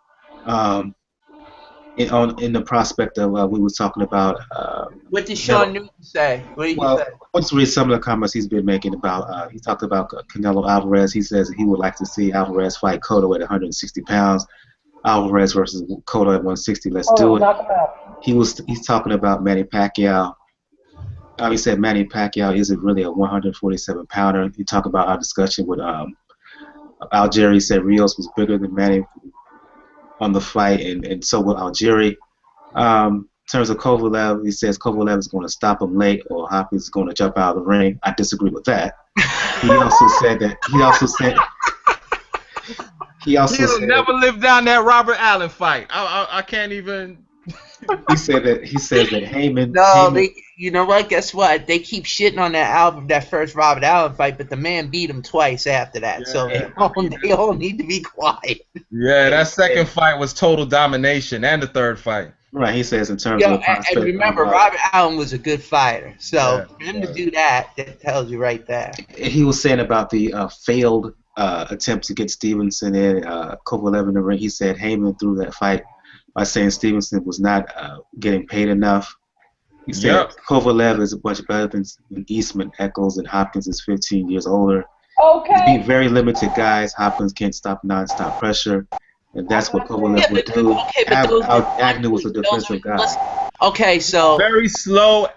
In the prospect of we were talking about. What did Sean Newton say? What did he say? Let's read some of the comments he's been making about. He talked about Canelo Alvarez. He says he would like to see Alvarez fight Cotto at 160 pounds. Alvarez versus Cotto at 160. Let's do it. He's talking about Manny Pacquiao. He said Manny Pacquiao isn't really a 147 pounder. He talked about our discussion with Algieri. He said Rios was bigger than Manny on the fight, and so will Algieri. In terms of Kovalev, he says Kovalev is going to stop him late, or Hopkins is going to jump out of the ring. I disagree with that. He also said that. He'll never live down that Robert Allen fight. I can't even. He says that Haymon. You know what? Guess what? They keep shitting on that first Robert Allen fight, but the man beat him twice after that. Yeah. So they all need to be quiet. Yeah, that second fight was total domination, and the third fight. Right. He says in terms of. And remember, Robert Allen was a good fighter. So for him to do that tells you right there. He was saying about the failed attempt to get Stevenson in Kovalev in the ring. He said Haymon threw that fight by saying Stevenson was not getting paid enough. He said Kovalev is much better than Eastman, Eccles, and Hopkins is 15 years older. Okay. He's being very limited guys. Hopkins can't stop non-stop pressure, and that's what Kovalev would do. Agnew was a defensive guy. Okay, so very slow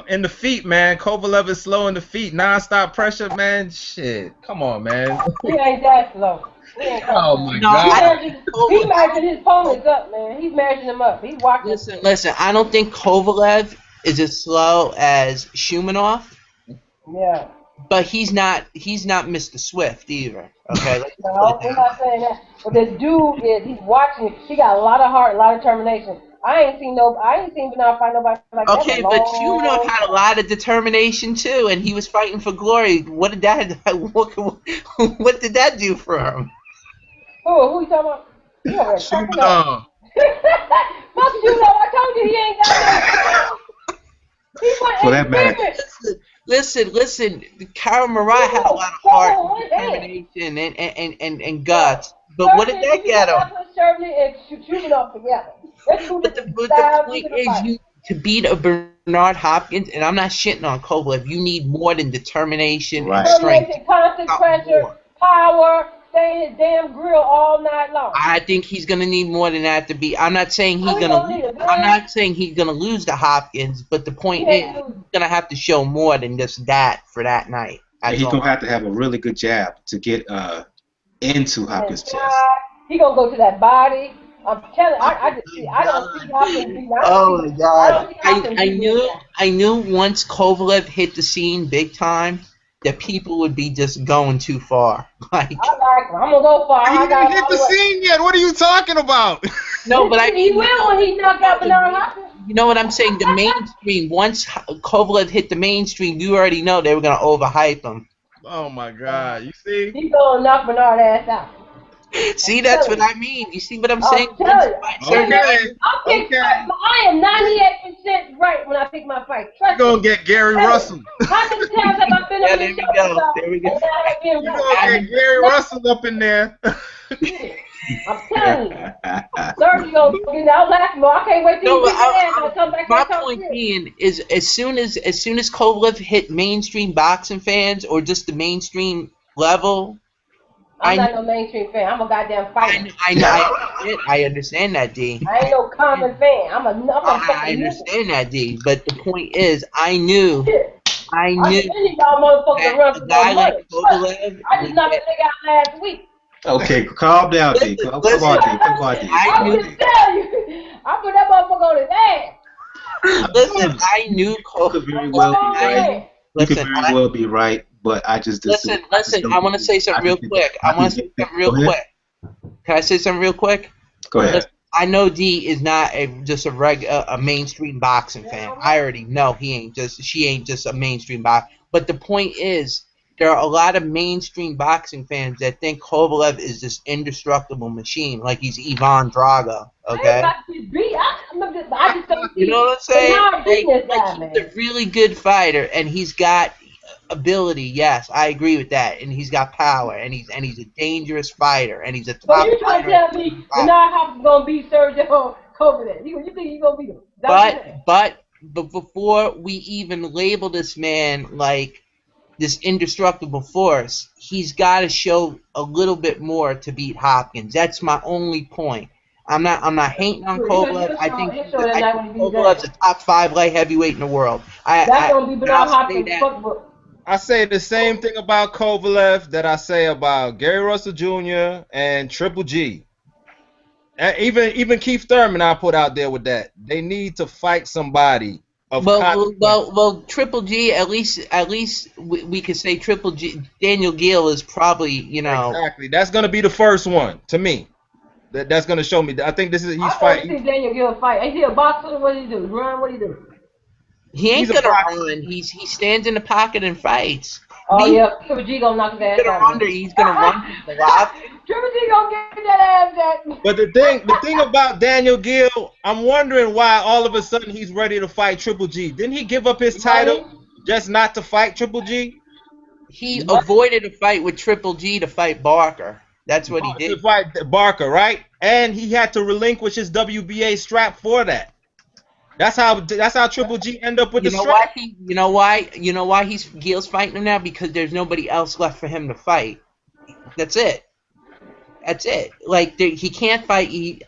in the feet, man. Kovalev is slow in the feet, non-stop pressure, man. Shit, come on, man. He ain't that slow. Oh my God. He's measuring his opponents up, man. He's measuring them up. He's watching. Listen. I don't think Kovalev is as slow as Shumanov. Yeah. But he's not Mr. Swift either. Okay. No, I'm not saying that. But this dude he's watching. He got a lot of heart, a lot of determination. I ain't seen Bernard fight nobody like that. Okay, but Shumanov had a lot of determination too, and he was fighting for glory. What did that do for him? Who you talking about? Shumanov. Fuck Shumanov. I told you he ain't got that. He went for that matter. Listen. Kyle Marai had a lot of heart, determination, and guts. But what did that get him? And Shumanov together. But the point is, to beat a Bernard Hopkins, and I'm not shitting on Kovalev, you need more than determination and strength. Constant pressure, power, stay in his damn grill all night long. I think he's gonna need more than that to be. I'm not saying he's gonna lose to Hopkins, but the point is, he's gonna have to show more than just that for that night. He's gonna have to have a really good jab to get into Hopkins' chest. He gonna go to that body. I'm telling. I just see. I don't see Hopkins beating. Oh my I God! don't see Hopkins beating. I knew once Kovalev hit the scene big time that people would be just going too far. Like, I like him. I'm gonna go far. He didn't hit the scene yet. What are you talking about? no, but I mean, he will when he knocked out Bernard Hopkins. you know what I'm saying? The mainstream. Once Kovalev hit the mainstream, you already know they were gonna overhype him. Oh my God! You see? He's gonna knock Bernard ass out. See, that's what I mean. You see what I'm I'll saying? tell you. Okay. I am 98% right when I pick my fight. You're gonna get Gary Russell. How many times have I been on this show? There we go. You're gonna get Gary Russell up in there. I'm telling you. Sir, you gonna get out laughing. I can't wait till you come back. My point being is, as soon as Kovalev hit mainstream boxing fans or just the mainstream level. I'm not no mainstream fan. I'm a goddamn fighter. I understand that, D. I ain't no common fan. I understand that, D. But the point is, I knew I knew y'all motherfuckers run for a guy like money. Kovalev. I just knocked a nigga out last week. Okay, calm down, D. Come on, D. I'm just telling you. I put that motherfucker on his ass. Listen, I knew You could very well be right. You could very well be right, but I just listen. I want to say something real quick. Can I say something real quick? Go ahead. Listen, I know D is not just a mainstream boxing fan. I already know she ain't just a mainstream boxer. But the point is, there are a lot of mainstream boxing fans that think Kovalev is this indestructible machine, like he's Ivan Drago. Okay. You know what I'm saying? He's a really good fighter, and he's got ability. Yes, I agree with that, and he's got power, and he's a dangerous fighter, and he's a top. So you trying to tell me Bernard Hopkins gonna beat Sergio Kovalev? You think he's gonna beat him? But before we even label this man like this indestructible force, he's got to show a little bit more to beat Hopkins. That's my only point. I'm not hating on Kovalev. I think Kovalev's a top 5 light heavyweight in the world. That's gonna be Bernard Hopkins' fuckbook. I say the same thing about Kovalev that I say about Gary Russell Jr. and Triple G. And even Keith Thurman I put out there with that. They need to fight somebody. Well, Triple G, at least we could say Triple G. Daniel Gill is probably, exactly. That's gonna be the first one to me. That's gonna show me. I think he's fighting. I see Daniel Gill fight. Is he a boxer? What do he do? Run? What do he do? He ain't gonna run. He stands in the pocket and fights. Oh yeah, Triple G gonna knock his ass out. He's gonna run the lot. Triple G gonna get that ass at. But the thing about Daniel Gill, I'm wondering why all of a sudden he's ready to fight Triple G. Didn't he give up his title just not to fight Triple G? He avoided a fight with Triple G to fight Barker. That's what he did. To fight Barker, right? And he had to relinquish his WBA strap for that. That's how Triple G ended up with the strap. You know why Gill's fighting him now? Because there's nobody else left for him to fight. That's it. Like he can't fight.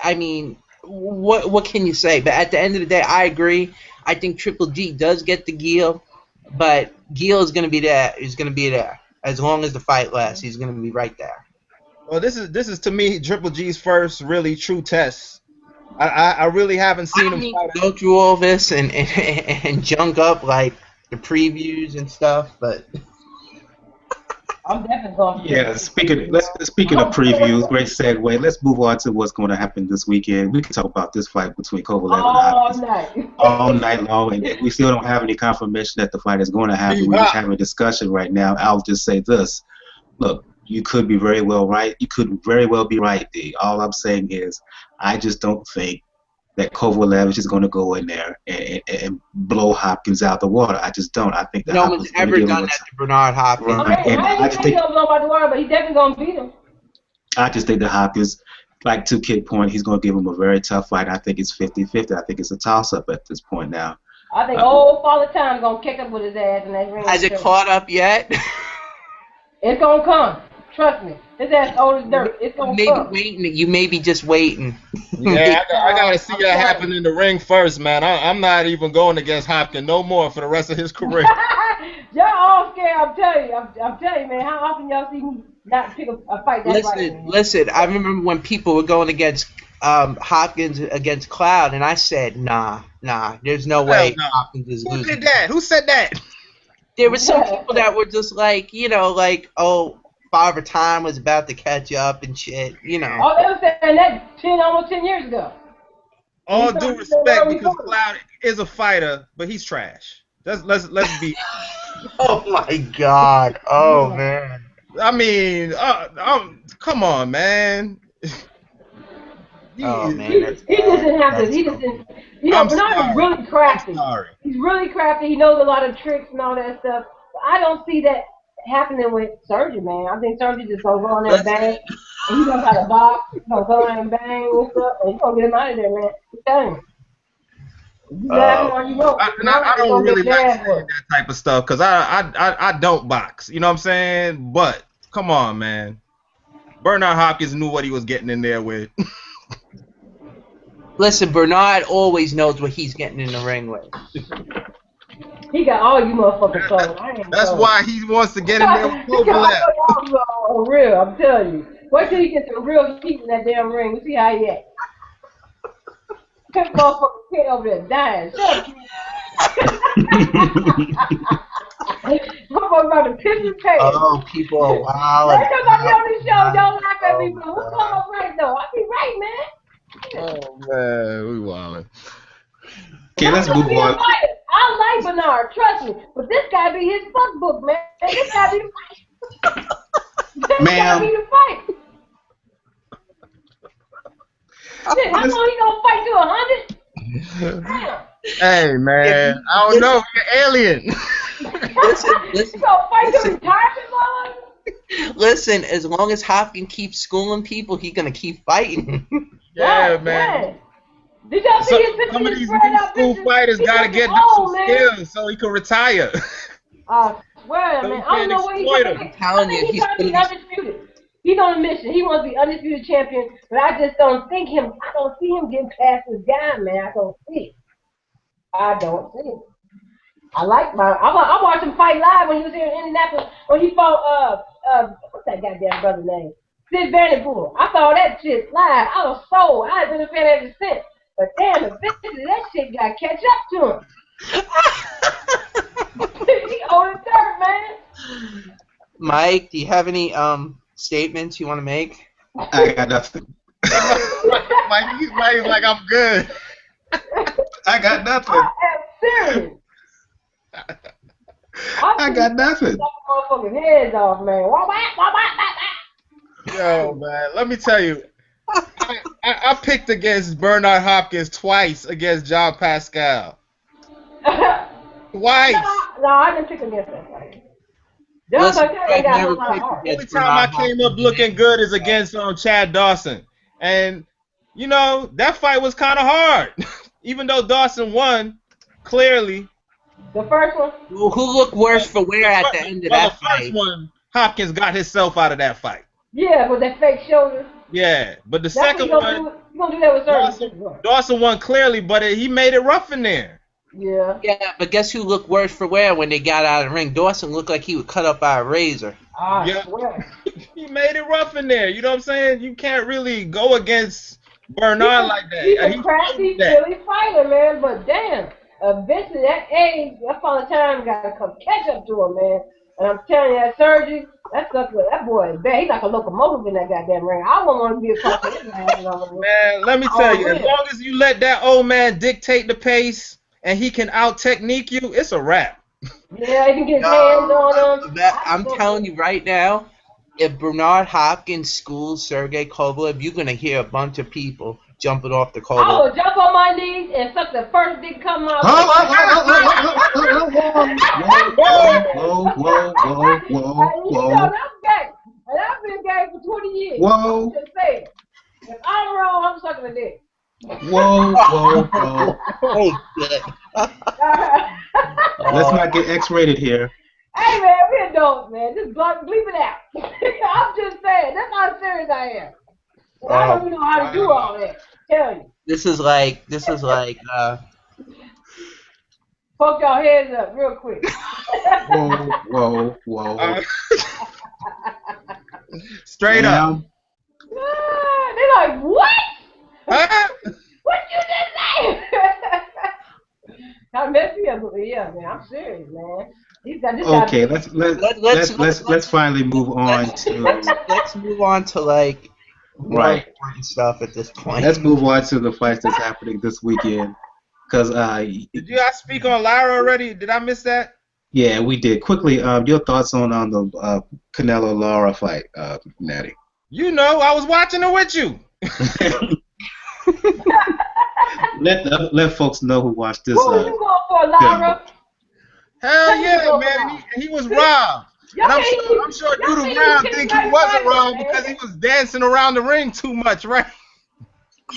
I mean, what can you say? But at the end of the day, I agree. I think Triple G does get the Gill, but Gill is going to be there. He's going to be there as long as the fight lasts. He's going to be right there. Well, this is to me Triple G's first really true test. I really haven't seen him fight. Go through all this and junk up like the previews and stuff, but I'm definitely going. Yeah, speaking of previews, great segue. Let's move on to what's going to happen this weekend. We can talk about this fight between Kovalev and Hopkins all night long, and we still don't have any confirmation that the fight is going to happen. We're just having a discussion right now. I'll just say this: look, you could be very well right. You could very well be right, D. All I'm saying is, I just don't think that Kovalev is just going to go in there and blow Hopkins out the water. I just don't. I think that no one's ever done that to Bernard Hopkins. Right. I just think he'll blow out the water, but he's definitely going to beat him. I just think that Hopkins, like to Kid point, he's going to give him a very tough fight. I think it's 50-50. I think it's a toss-up at this point now. I think old Father Time going to kick up with his ass in that ring. Has it caught up yet? It's going to come. Trust me. His ass old as dirt. It's going to come. You may be just waiting. Yeah, I got to see that happen in the ring first, man. I'm not even going against Hopkins no more for the rest of his career. Y'all all scared, I'm telling you. I'm telling you, man. How often y'all see me not pick a fight that's right. Listen. I remember when people were going against Hopkins against Cloud, and I said, nah. There's no way Hopkins is losing. Who did that? Who said that? There were some people that were just like, oh, Father Time was about to catch up and shit, Oh, they were saying that almost 10 years ago. All due respect, because Cloud is a fighter, but he's trash. Let's be. Oh my God! Oh man! I mean, come on, man. Oh man, he just didn't have this. He just didn't. Bernard is really crafty. He's really crafty. He knows a lot of tricks and all that stuff. But I don't see that happening with Sergey, man. I think Sergey just gonna go in there and bang. And he knows how to box. He's gonna go in and bang and stuff. And he's gonna get him out of there, man. I'm telling you. I don't really like saying that type of stuff because I don't box. You know what I'm saying? But come on, man. Bernard Hopkins knew what he was getting in there with. Listen, Bernard always knows what he's getting in the ring with. He got all you motherfuckers sold. That's why he wants to get in there with Kovalev. For real, I'm telling you. Wait till he gets some real heat in that damn ring. We see how he acts. That motherfucker kid over there dying. Shut up. About to piss his pants. Oh, people are wild. Every time I be on this show, don't laugh at me, but what's going on right though? I be right, man. Oh man, we wildin'. Okay, let's move on. I like Bernard, trust me, but this guy be his fuck book, man. This guy be the fight. This guy be the fight. Shit, how long he gonna fight to 100? Damn. Hey man, I don't know. You're alien. Listen. You gonna fight to retirement, motherfucker? Listen, as long as Hopkins keeps schooling people, he's gonna keep fighting. Yeah, man. Did y'all see his picture? Some of these new school fighters gotta get some skills so he can retire. I swear, man. I don't know what he's doing. I'm telling you, he's trying to be undisputed. He's on a mission. He wants to be undisputed champion, but I just don't think him. I don't see him getting past this guy, man. I don't see it. I don't see it. I watched him fight live when he was here in Indianapolis when he fought what's that goddamn brother's name? Sid Vanderpool. I saw that shit live. I was sold. I've been a fan ever since. But damn, eventually that shit got to catch up to him. He old and dirt, man. Mike, do you have any statements you want to make? I got nothing. Mike's like, I'm good. I got nothing. I am serious. I got nothing. Motherfucking heads off, man. Yo, man, let me tell you, I picked against Bernard Hopkins twice against John Pascal. Twice. No, I didn't pick against that fight. The only time I came up looking good is against Chad Dawson. And, you know, that fight was kind of hard. Even though Dawson won, clearly. The first one? Well, who looked worse for wear at the end of that fight? The first one, Hopkins got himself out of that fight. Yeah, with that fake shoulder. Yeah, but the second one, you gonna do that with Dawson won clearly, but he made it rough in there. Yeah. Yeah, but guess who looked worse for wear when they got out of the ring? Dawson looked like he was cut up by a razor. I swear. He made it rough in there. You know what I'm saying? You can't really go against Bernard like that. He's a crafty, silly fighter, man. But damn, eventually that age, that father time got to come catch up to him, man. And I'm telling you, that surgery, that boy is bad. He's like a locomotive in that goddamn ring. I wouldn't want to be a part of his ass. Man, let me tell you, as long as you let that old man dictate the pace and he can out-technique you, it's a wrap. Yeah, he can get his hands on him. I'm telling you right now, if Bernard Hopkins schools Sergey Kovalev, you're going to hear a bunch of people jumping off the Kovalev. I will jump on my knees and suck the first dick come out. Whoa. You know, I'm gay. And I've been gay for 20 years. Whoa. I'm just saying. If I'm wrong, I'm sucking a dick. Whoa. Oh, shit. Let's not get X-rated here. Hey, man, we adults, man. Just bleep it out. I'm just saying. That's how serious I am. I don't even know how to do all that. Tell you. This is like fuck y'all heads up real quick. Whoa. Straight up. They're like, what? Huh? What you just say? How messy up? Yeah, man. I'm serious, man. He's got this. Okay, let's finally move on to let's move on to like more right. important stuff at this point. Let's move on to the fights that's happening this weekend. Cause Did you guys speak on Lara already? Did I miss that? yeah, we did. Quickly, your thoughts on the Canelo Lara fight, Natty? You know, I was watching it with you. let folks know who watched this. Who are you going for, Lara? Hell yeah, man. He was robbed. And I'm sure Doodle Brown think he wasn't robbed because he was dancing around the ring too much, right?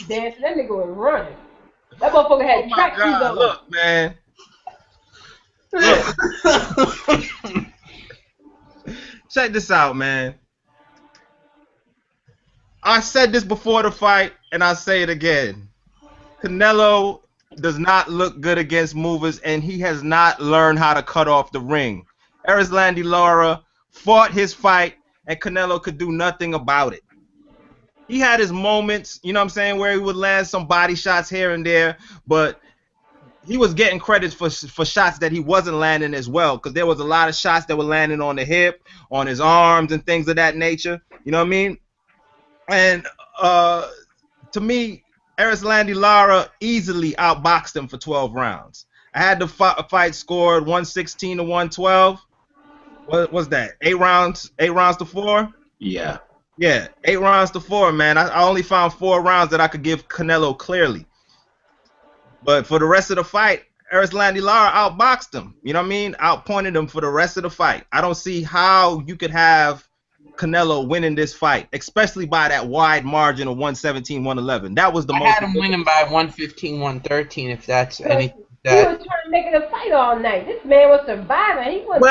Dancing, that nigga was running. That motherfucker had track shoes on. Look, man. Look. Check this out, man. I said this before the fight, and I'll say it again. Canelo does not look good against movers, and he has not learned how to cut off the ring. Erislandy Lara fought his fight, and Canelo could do nothing about it. He had his moments, you know what I'm saying, where he would land some body shots here and there, but he was getting credit for shots that he wasn't landing as well, because there was a lot of shots that were landing on the hip, on his arms, and things of that nature. You know what I mean? And to me, Erislandy Lara easily outboxed him for 12 rounds. I had the fight scored 116 to 112. What was that? 8 rounds to 4? Yeah. Yeah, 8 rounds to 4, man. I only found 4 rounds that I could give Canelo clearly. But for the rest of the fight, Erislandy Lara outboxed him. You know what I mean? Outpointed him for the rest of the fight. I don't see how you could have Canelo winning this fight, especially by that wide margin of 117-111. That was the most. I had him winning by 115-113, if that's anything. He was trying to make it a fight all night. This man was surviving. He was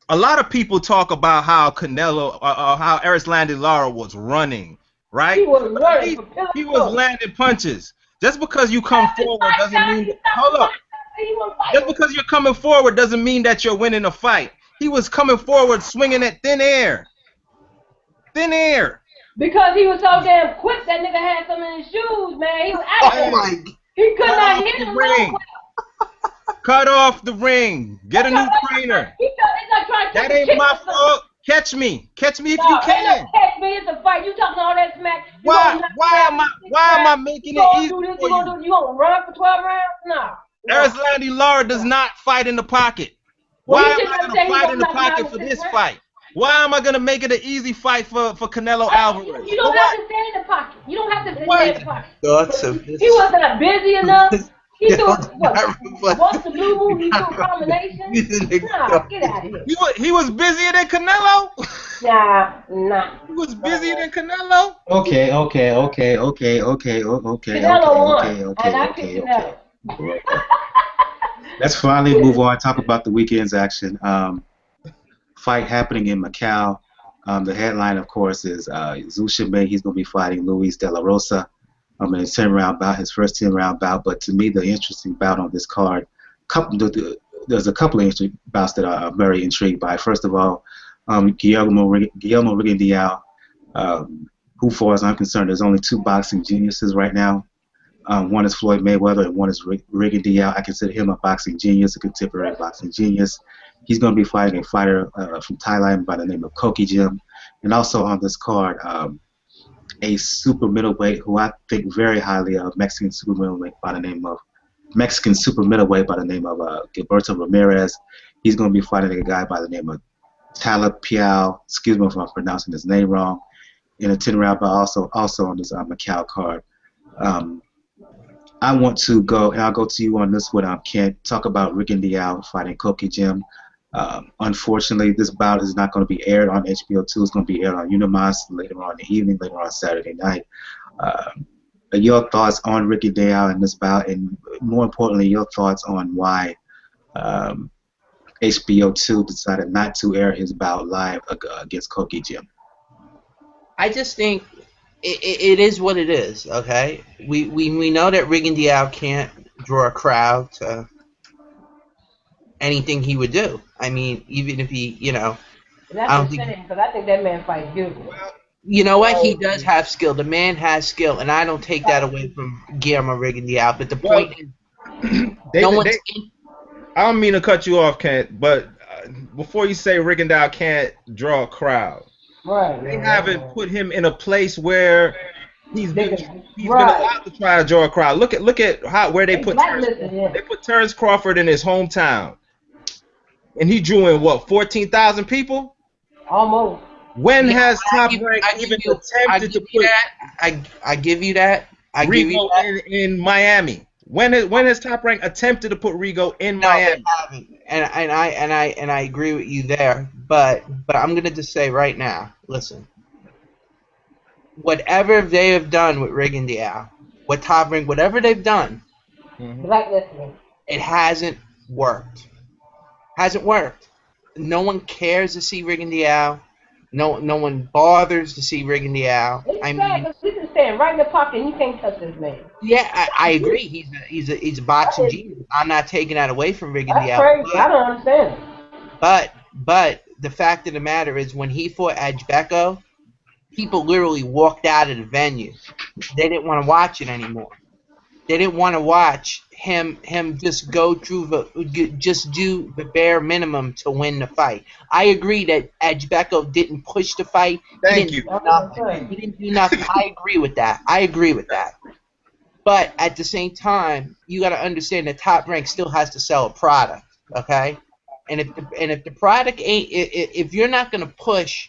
a lot of people talk about how Canelo, how Erislandy Lara was running, right? He was running. He was landing punches. Just because you come forward doesn't mean. Hold up. Just because you're coming forward doesn't mean that you're winning a fight. He was coming forward swinging at thin air. Thin air. Because he was so damn quick, that nigga had something in his shoes, man. He was out He could not hit him real quick. Cut off the ring. Get a new trainer. That ain't my fault. Catch me. Catch me if you can. Ain't no catch me. It's a fight. You talking all that smack. Why am I making it easy for you? You gonna run for 12 rounds? No. Erislandy Lara does not fight in the pocket. Why am I going to fight in the pocket for this fight? Why am I going to make it an easy fight for Canelo Alvarez? You don't have to stay in the pocket. You don't have to stay in the pocket. He wasn't busy enough. He threw what's the new move? He threw a combination. Nah, get out of here. He was busier than Canelo. Nah. He was busier than Canelo. Okay. Canelo won, and I picked Canelo. Let's finally move on. Talk about the weekend's action. Fight happening in Macau. The headline, of course, is Zhu Shimei. He's going to be fighting Luis De La Rosa in his 10-round bout, his first 10-round bout. But to me, the interesting bout on this card, there's a couple of interesting bouts that I'm very intrigued by. First of all, Guillermo Rigondeaux, who, far as I'm concerned, there's only 2 boxing geniuses right now. One is Floyd Mayweather, and one is Rigondeaux. I consider him a boxing genius, a contemporary boxing genius. He's going to be fighting a fighter from Thailand by the name of Koki Jim. And also on this card, a super middleweight who I think very highly of, Mexican super middleweight by the name of Gilberto Ramirez. He's going to be fighting a guy by the name of Talib Piao. Excuse me if I'm pronouncing his name wrong. In a 10-round bout, also on this Macau card. I want to go, and I'll go to you on this one, Kent. Talk about Rigondeaux fighting Koki Jim. Unfortunately, this bout is not going to be aired on HBO 2. It's going to be aired on Unimas later on in the evening, later on Saturday night. Your thoughts on Rigondeaux in this bout, and more importantly, your thoughts on why HBO 2 decided not to air his bout live against Koki Jim. I just think it is what it is, okay? We know that Rigondeaux can't draw a crowd to anything he would do. I mean, even if he, And I don't that's think. insane because I think that man fights beautiful. You know what? He does have skill. The man has skill, and I don't take that away from Guillermo Rigondeaux. But the Well, point is, they, no they, one's. I don't mean to cut you off, Kent, but before you say Rigondeaux can't draw a crowd, Right. they haven't put him in a place where he's been Right. allowed to try to draw a crowd. Look at where they put Terrence blacklisted Crawford. him. They put Terrence Crawford in his hometown, and he drew in what 14,000 people. Almost. When Yeah, has I Top give, Rank I give even you, I attempted give to you put that. I give you that. I give you Rigo that. in Miami? When has Top Rank attempted to put Rigo in No, they Miami? haven't, and I agree with you there. But I'm gonna just say right now, listen, whatever they have done with Rigondeaux, with Top Rank, whatever they've done, Blacklisted him. it hasn't worked. Hasn't worked. No one cares to see Rigondeaux. No one bothers to see Rigondeaux. It's I sad mean, because he can stand right in the pocket and you can't touch this man. yeah, I agree. He's a boxing genius. I'm not taking that away from That's Rigondeaux. crazy. I don't understand it. But the fact of the matter is, when he fought Ajbeko, people literally walked out of the venue. They didn't want to watch it anymore. They didn't want to watch him just go through just do the bare minimum to win the fight. I agree that Ajbeko didn't push the fight. Thank you. He didn't do nothing. I agree with that. But at the same time, you got to understand that Top Rank still has to sell a product, okay? And if the product ain't, if you're not going to push,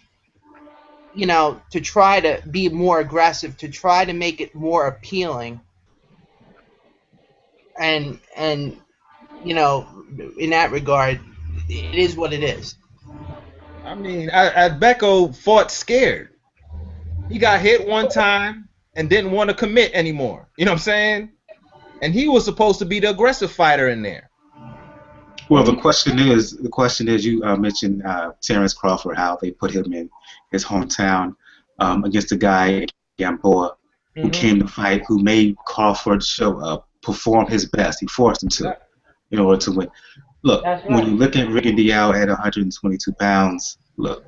to try to be more aggressive, to try to make it more appealing, and in that regard, it is what it is. I mean, Adbeko fought scared. He got hit one time and didn't want to commit anymore. You know what I'm saying? And he was supposed to be the aggressive fighter in there. Well, the question is, you mentioned Terrence Crawford, how they put him in his hometown against a guy, Gamboa, who came to fight, who made Crawford show up, perform his best. He forced him to, in order to win. Look, when you look at Rigondeaux at 122 pounds, look,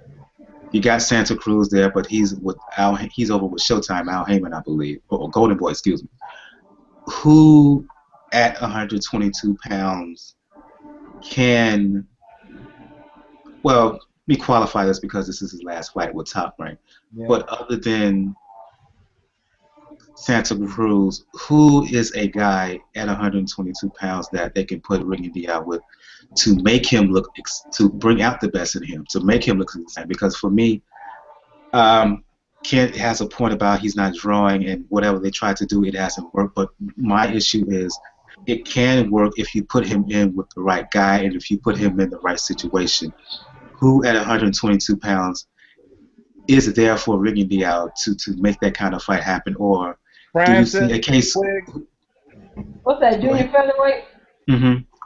you got Santa Cruz there, but he's over with Showtime, Al Haymon, I believe, or Golden Boy, excuse me. Who at 122 pounds can, well, let me qualify this because this is his last fight with Top Rank. Yeah. But other than Santa Cruz, who is a guy at 122 pounds that they can put Rigondeaux with to make him look, to bring out the best in him, to make him look insane? Because for me, Kent has a point about he's not drawing, and whatever they try to do, it hasn't worked. But my issue is, it can work if you put him in with the right guy and if you put him in the right situation. Who at 122 pounds is there for Rigondeaux to make that kind of fight happen? Or do you see a case? What's that, junior featherweight?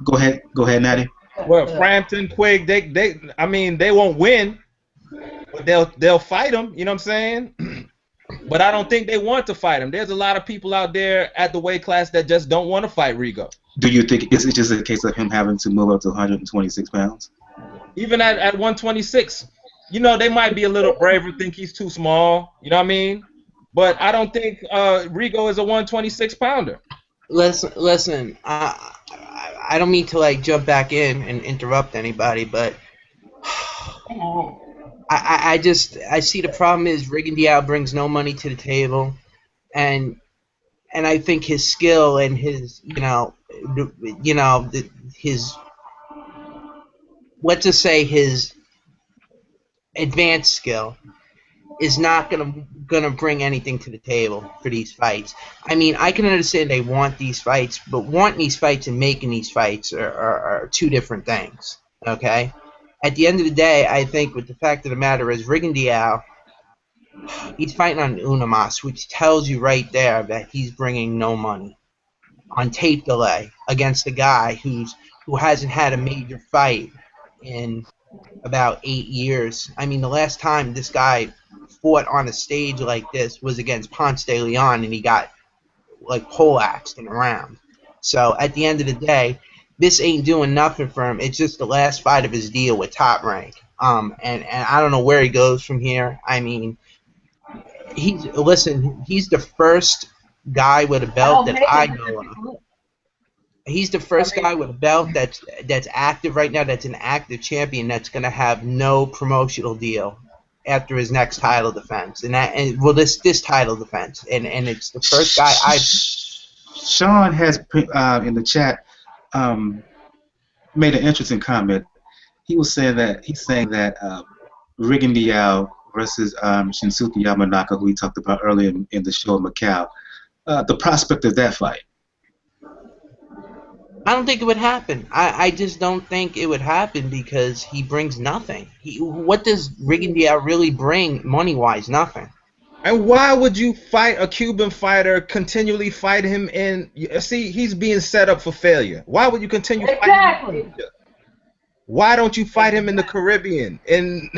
Go ahead, Natty. Well, Frampton, Quigg, they won't win, but they'll fight him. You know what I'm saying? But I don't think they want to fight him. There's a lot of people out there at the weight class that just don't want to fight Rigo. Do you think it's just a case of him having to move up to 126 pounds? Even at 126, they might be a little braver, think he's too small. You know what I mean? But I don't think Rigo is a 126 pounder. Listen. I don't mean to jump back in and interrupt anybody, but I see the problem is Rigondeaux brings no money to the table, and I think his skill and his his, let's just say, his advanced skill is not gonna bring anything to the table for these fights. I mean, I can understand they want these fights, but wanting these fights and making these fights are two different things. Okay? At the end of the day, I think with the fact of the matter is Rigondeaux, he's fighting on Unamas, which tells you right there that he's bringing no money on tape delay against a guy who hasn't had a major fight in about 8 years. I mean, the last time this guy fought on a stage like this was against Ponce de Leon, and he got poleaxed in a round. So at the end of the day, this ain't doing nothing for him. It's just the last fight of his deal with Top Rank. And I don't know where he goes from here. I mean, he's the first guy with a belt that I know of. He's the first guy with a belt that's active right now, that's an active champion, that's going to have no promotional deal after his next title defense, this title defense, and it's the first guy Sean has in the chat made an interesting comment. He's saying that Rigan Diao versus Shinsuke Yamanaka, who we talked about earlier in the show in Macau, the prospect of that fight. I don't think it would happen. I just don't think it would happen because he brings nothing. What does Rigan Diao really bring money-wise? Nothing. And why would you fight a Cuban fighter, continually fight him in... See, he's being set up for failure. Why would you continue fighting him? Why don't you fight him in the Caribbean, in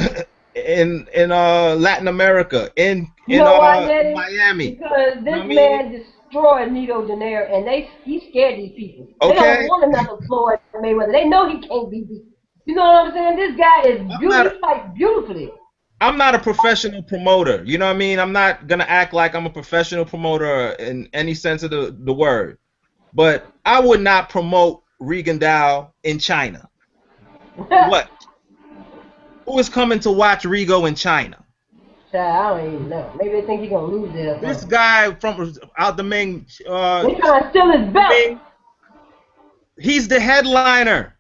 Latin America, in Miami? Because this man destroyed Nito Donaire, and he's scared these people. Okay. They don't want another Floyd Mayweather. They know he can't be beat. You know what I'm saying? This guy is beautiful. He fights beautifully. I'm not a professional promoter. You know what I mean? I'm not gonna act like I'm a professional promoter in any sense of the word. But I would not promote Rigan Diao in China. What? Who is coming to watch Rigo in China? I don't even know. Maybe they think he's gonna lose it. This guy from out the Ming. They trying to steal his belt. He's the headliner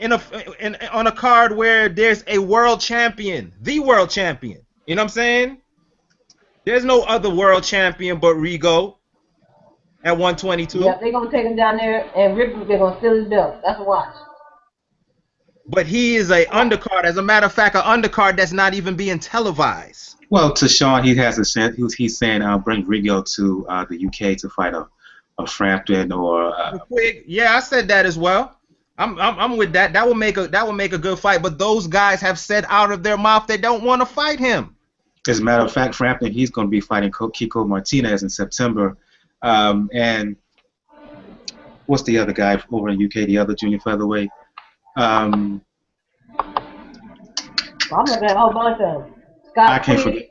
on a card where there's a world champion, the world champion. You know what I'm saying? There's no other world champion but Rigo at 122. Yeah, they're gonna take him down there and rip him. They're gonna steal his belt. That's a watch. But he is a undercard. As a matter of fact, an undercard that's not even being televised. Well, to Sean, he has he's saying bring Rigo to the UK to fight a Frampton or. Yeah, I said that as well. I'm with that. That will make a good fight. But those guys have said out of their mouth they don't want to fight him. As a matter of fact, Frampton, he's going to be fighting Kiko Martinez in September. And what's the other guy over in UK? The other junior featherweight. I'm looking at a whole bunch of them. I can't forget.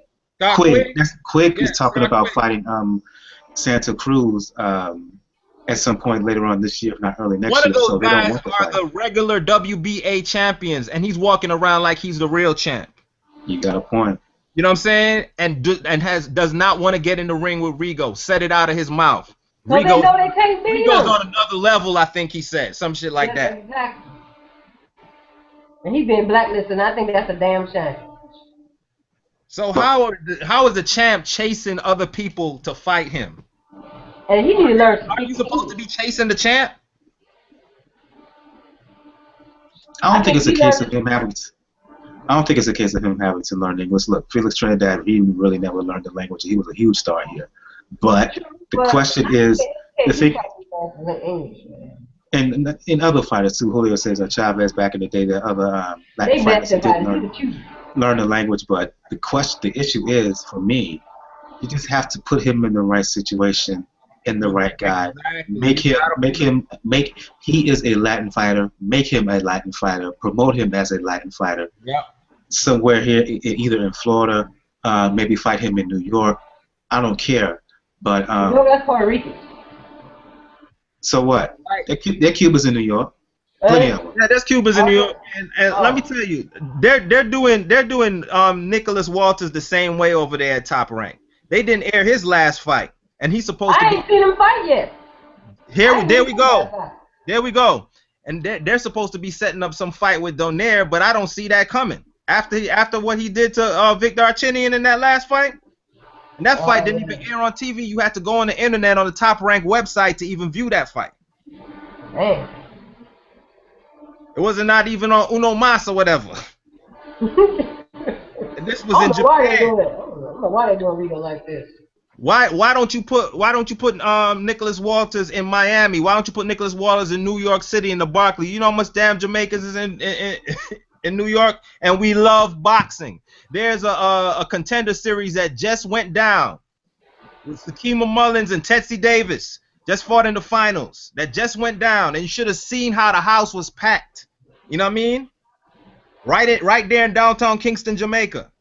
Quick. That's Quick is talking about fighting Santa Cruz at some point later on this year, if not early next year. One of those so guys are the regular WBA champions, and he's walking around like he's the real champ. You got a point. You know what I'm saying? And does not want to get in the ring with Rigo. Said it out of his mouth. So they know they can't beat him. Rigo's on another level, I think he said. Some shit like that. Exactly. And he's being blacklisted, and I think that's a damn shame. So how is the champ chasing other people to fight him? And he need to learn. Are you supposed to be chasing the champ? I don't think it's a case of him having to learn English. Look, Felix Trinidad, he really never learned the language. He was a huge star here. But the question is, the thing. And in other fighters too, Julio Cesar Chavez back in the day, the other Latin fighters who didn't learn the language. But the issue is, for me, you just have to put him in the right situation, in the right guy. He is a Latin fighter. Make him a Latin fighter. Promote him as a Latin fighter. Yeah. Somewhere here, either in Florida, maybe fight him in New York. I don't care. But that's Puerto Rican. So what? They're Cubans in New York. Plenty of them. Yeah, there's Cubans in New York, and let me tell you, they're doing Nicholas Walters the same way over there at Top Rank. They didn't air his last fight, and he's supposed to. I ain't seen him fight yet. There we go. And they're supposed to be setting up some fight with Donaire, but I don't see that coming. After what he did to Victor Archinian in that last fight. And that fight didn't even air on TV. You had to go on the internet on the Top Rank website to even view that fight. Man. It wasn't not even on Uno Mas or whatever. And this was in Japan. I don't know why they're doing Rigo like this. Why don't you put Nicholas Walters in Miami? Why don't you put Nicholas Walters in New York City in the Barclays? You know how much damn Jamaicans is in New York, and we love boxing. There's a contender series that just went down with Sakima Mullins and Tetsi Davis. Just fought in the finals. That just went down, and you should have seen how the house was packed. You know what I mean? right there in downtown Kingston, Jamaica.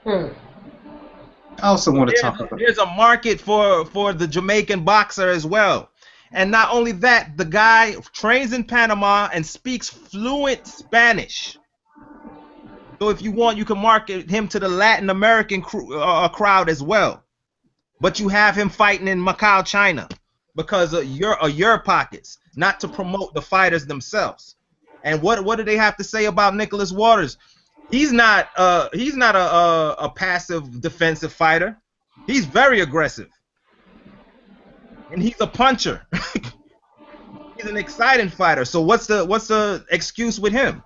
Hmm. I also want to talk about. There's a market for the Jamaican boxer as well. And not only that, the guy trains in Panama and speaks fluent Spanish. So if you want, you can market him to the Latin American crowd as well. But you have him fighting in Macau, China, because of your pockets, not to promote the fighters themselves. And what do they have to say about Nicholas Waters? He's not a passive defensive fighter. He's very aggressive, and he's a puncher. He's an exciting fighter. So what's the excuse with him?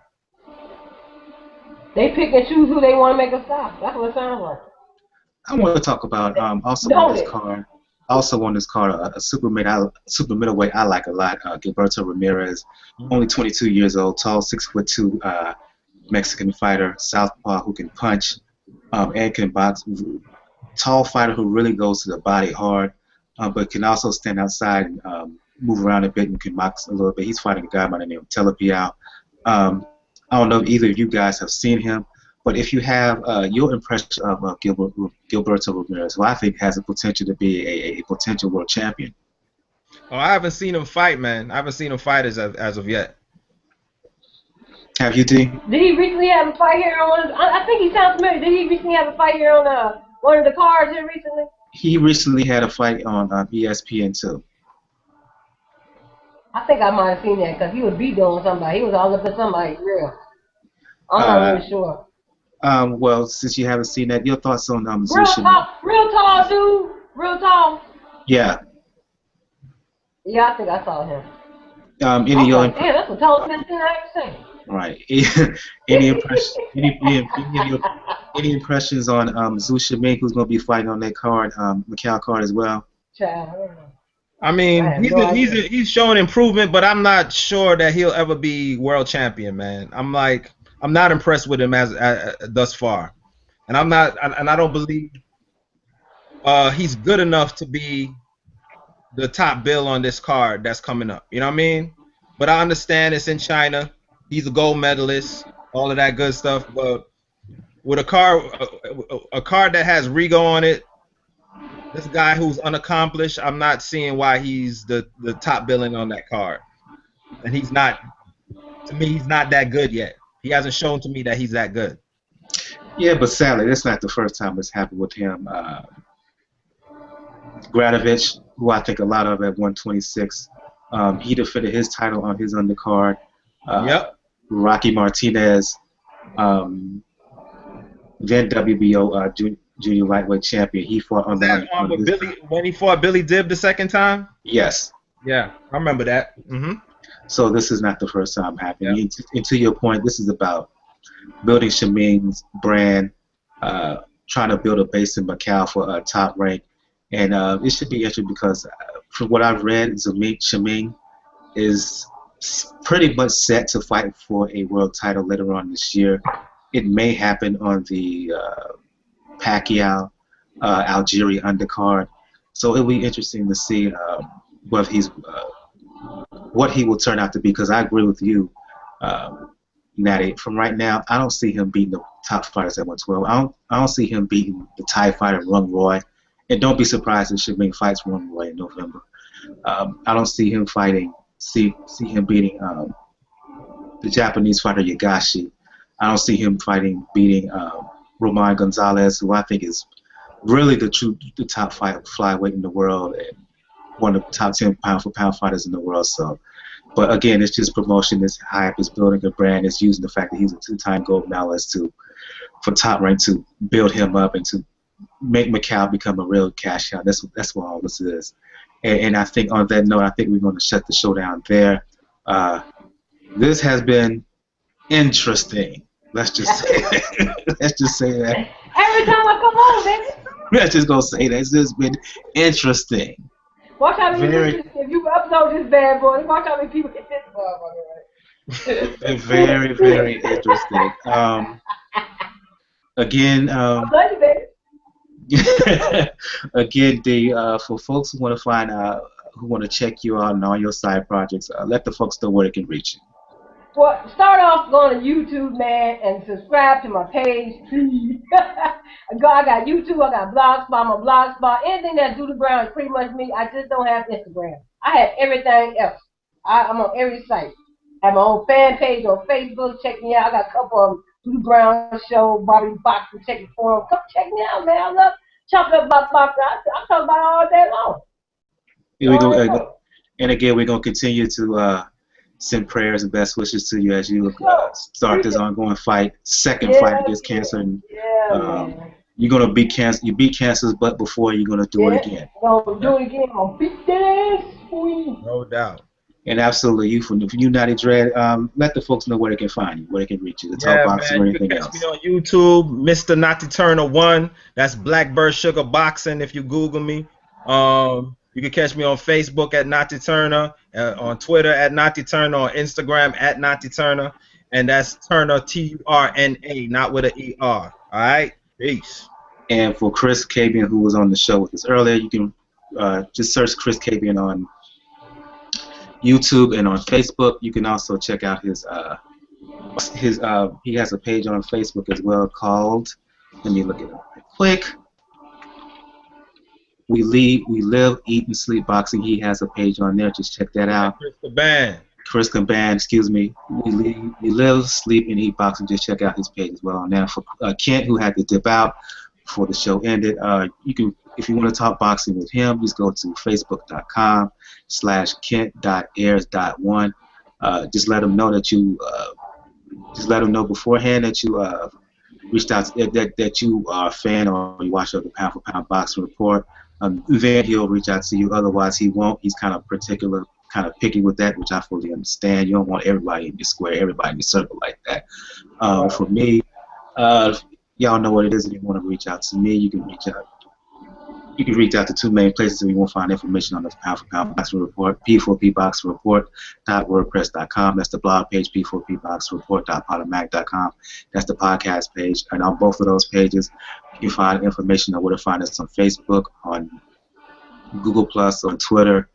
They pick and choose who they want to make a stop. That's what it sounds like. I want to talk about also on this card. Also on this card, a super middleweight I like a lot, Gilberto Ramirez, only 22 years old, tall, 6'2", Mexican fighter, southpaw who can punch and can box. Tall fighter who really goes to the body hard, but can also stand outside and move around a bit and can box a little bit. He's fighting a guy by the name of Telepiao. I don't know if either of you guys have seen him, but if you have your impression of Gilberto Ramirez, who I think has the potential to be a potential world champion. Oh, I haven't seen him fight, man. I haven't seen him fight as of yet. Have you, D? Did he recently have a fight here on? I think he sounds familiar. Did he recently have a fight here on one of the cards here recently? He recently had a fight on ESPN too. I think I might have seen that because he was beat on somebody. He was all up in somebody real. I'm not really sure. Well, since you haven't seen that, your thoughts on real tall dude, real tall. Yeah. Yeah, I think I saw him. Damn, that's the tallest man I've ever seen. Right. Any impressions on Zhu Shiming, who's going to be fighting on that card, Macau card as well? Child, I don't know. I mean, he's showing improvement, but I'm not sure that he'll ever be world champion, man. I'm not impressed with him as thus far, and I don't believe he's good enough to be the top bill on this card that's coming up. You know what I mean? But I understand it's in China. He's a gold medalist, all of that good stuff. But with a card that has Rigo on it, this guy who's unaccomplished, I'm not seeing why he's the top billing on that card. And he's not, to me, he's not that good yet. He hasn't shown to me that he's that good. Yeah, but sadly, that's not the first time it's happened with him. Gradovich, who I think a lot of at 126, he defended his title on his undercard. Yep. Rocky Martinez, then WBO junior lightweight champion. He fought on that when he fought Billy Dibb the second time. Yes. Yeah, I remember that. Mm-hmm. So this is not the first time happening. Yep. And to your point, this is about building Shiming's brand, trying to build a base in Macau for a top rank, and it should be interesting because from what I've read, Shiming is pretty much set to fight for a world title later on this year. It may happen on the Pacquiao Algeria undercard, so it'll be interesting to see what he will turn out to be. Because I agree with you, Natty. From right now, I don't see him beating the top fighters at 112. I don't see him beating the Thai fighter Rung Roy, and don't be surprised if Shiming fights Rung Roy in November. I don't see him fighting. See him beating the Japanese fighter Yagashi. I don't see him beating Jhonny Gonzalez, who I think is really the top flyweight in the world and one of the top 10 pound-for-pound fighters in the world. So, but again, it's just promotion, it's hype, it's building a brand, it's using the fact that he's a two-time gold medalist for Top Rank to build him up and to make Macau become a real cash cow. That's what all this is. And I think on that note, I think we're going to shut the show down there. This has been interesting. Let's just say that. Let's just say that. Every time I come on, baby. Let's just go say that. It's just been interesting. Watch how many people, if you upload this bad boy, watch how many people get this motherfucker right. Very, very interesting. Again, I love you, baby. Again, for folks who want to find who want to check you out and all your side projects, let the folks know where they can reach you. Well, start off going to YouTube, man, and subscribe to my page, please. I got YouTube, I got Blogspot, my Blogspot. Anything that's Doodle Brown is pretty much me. I just don't have Instagram. I have everything else. I'm on every site. I have my own fan page on Facebook. Check me out. I got a couple of Doodle Brown Show, Bobby Boxing, check it for them. Come check me out, man. I love chopping up about boxing. I'm talking about it all day long. Here we go. And again, we're going to continue to send prayers and best wishes to you as you start this ongoing fight, second fight against cancer. And, you're going to beat cancer. You beat cancer's butt before, you're going to do it again. Going to do it again. I'm going to beat this. No doubt. And absolutely, if you Naughty Dread, let the folks know where they can find you, where they can reach you, the talk boxing or anything else. You can catch me on YouTube, Mr. Naughty Turner 1. That's Blackbird Sugar Boxing if you Google me. You can catch me on Facebook at Naughty Turner, on Twitter at Naughty Turner, on Instagram at Naughty Turner, and that's Turner Turna, not with an ER. All right, peace. And for Chris Kabian, who was on the show with us earlier, you can just search Chris Kabian on YouTube and on Facebook. You can also check out his he has a page on Facebook as well called, let me look it up real quick. We live, eat, and sleep boxing. He has a page on there. Just check that out. Chris Caban, excuse me. We live, sleep, and eat boxing. Just check out his page as well on there. For Kent, who had to dip out before the show ended, you can, if you want to talk boxing with him, just go to facebook.com/kent.airs.1. Just let him know that you, just let him know beforehand that you reached out, that you are a fan or you watch the Pound for Pound Boxing Report. Then he'll reach out to you. Otherwise, he won't. He's kind of particular, kind of picky with that, which I fully understand. You don't want everybody in your square, everybody in your circle like that. For me, y'all know what it is. If you want to reach out to me, you can reach out. You can reach out to two main places if you want to find information on the Pound for Pound Boxing Report, p4pboxingreport.wordpress.com. That's the blog page, p4pboxingreport.podomatic.com. That's the podcast page. And on both of those pages, you can find information on where to find us on Facebook, on Google+, on Twitter,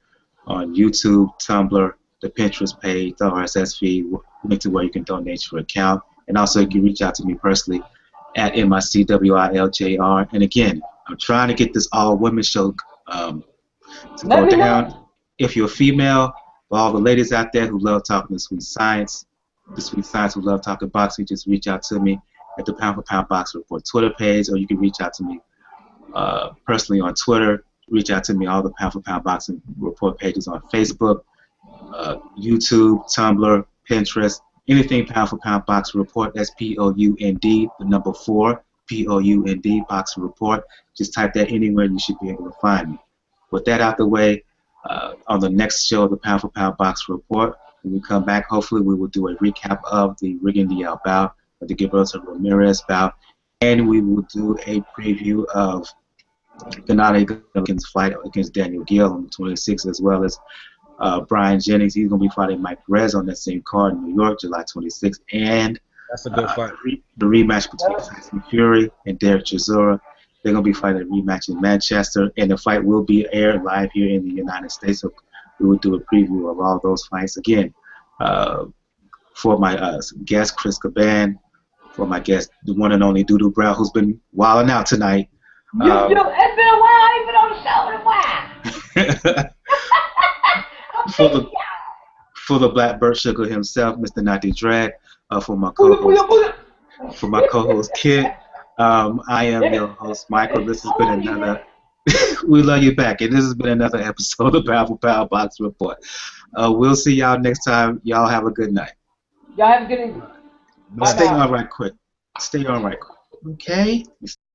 on YouTube, Tumblr, the Pinterest page, the RSS feed, link to where you can donate to your account. And also you can reach out to me personally at MICWILJR. And again, I'm trying to get this all-women show to go down. If you're a female, for all the ladies out there who love talking the sweet science who love talking boxing, just reach out to me at the Pound for Pound Boxing Report Twitter page, or you can reach out to me personally on Twitter. Reach out to me all the Pound for Pound Boxing Report pages on Facebook, YouTube, Tumblr, Pinterest, anything Pound for Pound Boxing Report. That's POUND, the number 4. POUND Boxing Report. Just type that anywhere, you should be able to find me. With that out the way, on the next show of the Pound for Pound Boxing Report, when we come back, hopefully we will do a recap of the Erislandy bout, of the Gilberto Ramirez bout, and we will do a preview of Gennady Golovkin's fight against Daniel Gill on the 26th, as well as Brian Jennings. He's going to be fighting Mike Perez on that same card in New York, July 26th, and that's a good fight. The rematch between Tyson Fury and Derek Chisora. They're going to be fighting a rematch in Manchester, and the fight will be aired live here in the United States. So we will do a preview of all those fights. Again, for my guest, Chris Caban, for my guest, the one and only Doodoo Brown, who's been wilding out tonight. It's been a while. I've been on the show in a while. For the Blackbird Sugar himself, Mr. Naughty Dread. For my co-host Kid, I am your host Michael. This has been another. We love you back, and this has been another episode of Pound for Pound Boxing Report. We'll see y'all next time. Y'all have a good night. Y'all have a good evening. Stay on right quick. Okay.